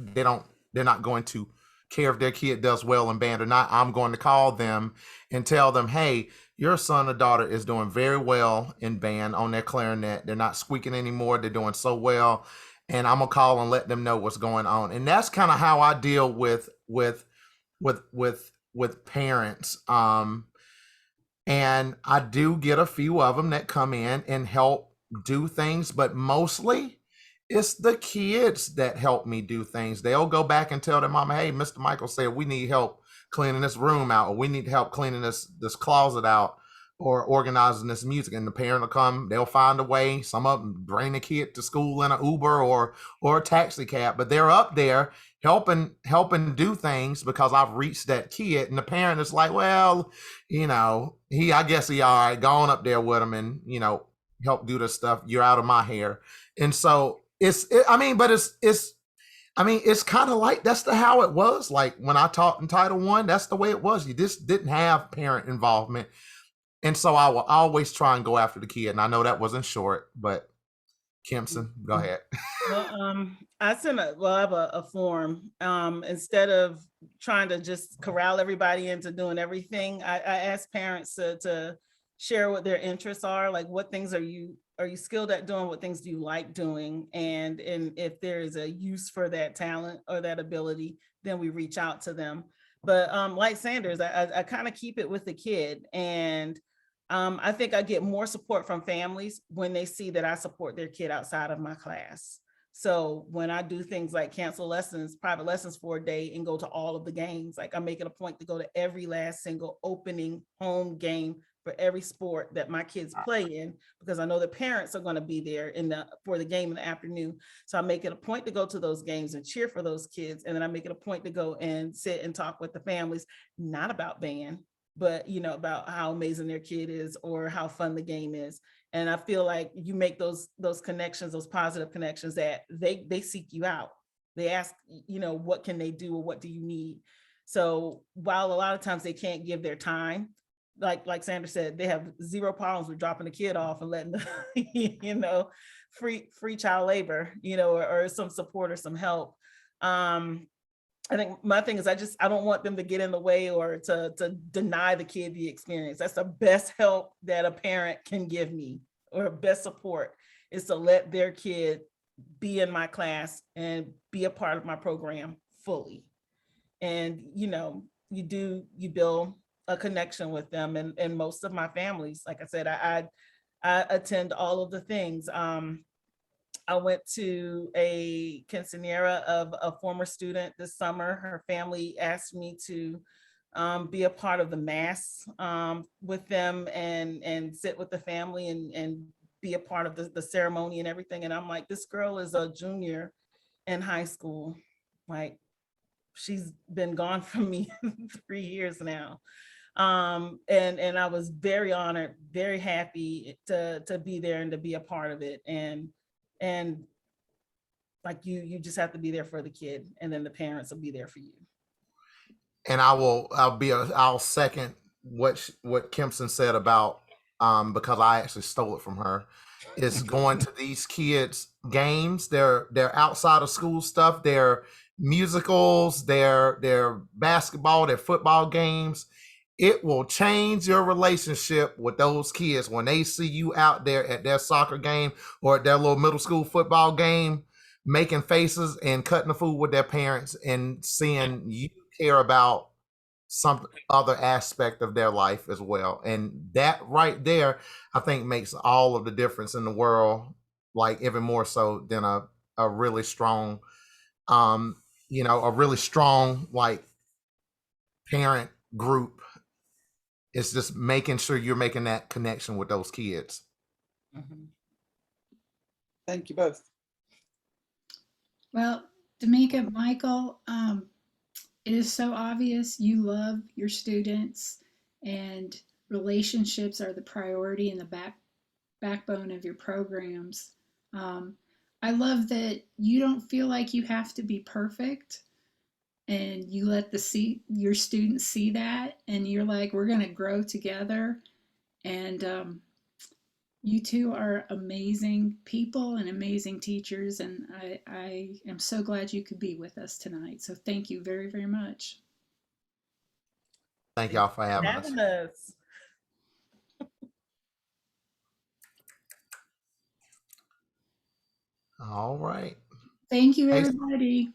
not going to care if their kid does well in band or not. I'm going to call them and tell them, hey, your son or daughter is doing very well in band on their clarinet. They're not squeaking anymore. They're doing so well. And I'm gonna call and let them know what's going on. And that's kind of how I deal with parents. And I do get a few of them that come in and help do things, but mostly it's the kids that help me do things. They'll go back and tell their mama, hey, Mr. Michael said we need help cleaning this room out, or we need help cleaning this closet out, or organizing this music, and the parent will come, they'll find a way. Some of them bring the kid to school in an Uber or a taxi cab, but they're up there helping do things because I've reached that kid, and the parent is like, well, I guess he all right, going up there with him and help do the stuff. You're out of my hair. And so it's kind of like that's how it was. Like when I taught in Title I, that's the way it was. You just didn't have parent involvement. And so I will always try and go after the kid. And I know that wasn't short, but Kimpson, go ahead. Well, I have a form. Instead of trying to just corral everybody into doing everything, I ask parents to share what their interests are. Like, what things are you skilled at doing? What things do you like doing? And if there is a use for that talent or that ability, then we reach out to them. But like Sanders, I kind of keep it with the kid. And I think I get more support from families when they see that I support their kid outside of my class. So when I do things like cancel lessons, private lessons for a day, and go to all of the games, like I make it a point to go to every last single opening home game for every sport that my kids play in, because I know the parents are going to be there for the game in the afternoon. So I make it a point to go to those games and cheer for those kids. And then I make it a point to go and sit and talk with the families, not about band, but about how amazing their kid is or how fun the game is. And I feel like you make those connections, those positive connections, that they seek you out. They ask, what can they do or what do you need? So while a lot of times they can't give their time, like Sandra said, they have zero problems with dropping the kid off and letting the, free child labor, or some support or some help. I think my thing is I don't want them to get in the way or to deny the kid the experience. That's the best help that a parent can give me, or best support, is to let their kid be in my class and be a part of my program fully. And, you build a connection with them. And most of my families, like I said, I attend all of the things. I went to a quinceanera of a former student this summer. Her family asked me to be a part of the mass with them and sit with the family and be a part of the ceremony and everything. And I'm like, this girl is a junior in high school. Like, she's been gone from me 3 years now. And I was very honored, very happy to be there and to be a part of it. And like you just have to be there for the kid, and then the parents will be there for you. And I'll second what Kimpson said about because I actually stole it from her, is going to these kids games, their outside of school stuff, their musicals, their basketball, their football games. It will change your relationship with those kids when they see you out there at their soccer game or at their little middle school football game, making faces and cutting the food with their parents and seeing you care about some other aspect of their life as well. And that right there, I think, makes all of the difference in the world, like even more so than a really strong, a really strong like parent group. It's just making sure you're making that connection with those kids. Mhm. Thank you both. Well, Demeka, Michael, it is so obvious you love your students, and relationships are the priority and the backbone of your programs. I love that you don't feel like you have to be perfect, and you let your students see that, and you're like, we're going to grow together. And you two are amazing people and amazing teachers, and I am so glad you could be with us tonight. So thank you very, very much. Thank y'all for having us. Having us. All right. Thank you, Hey, everybody.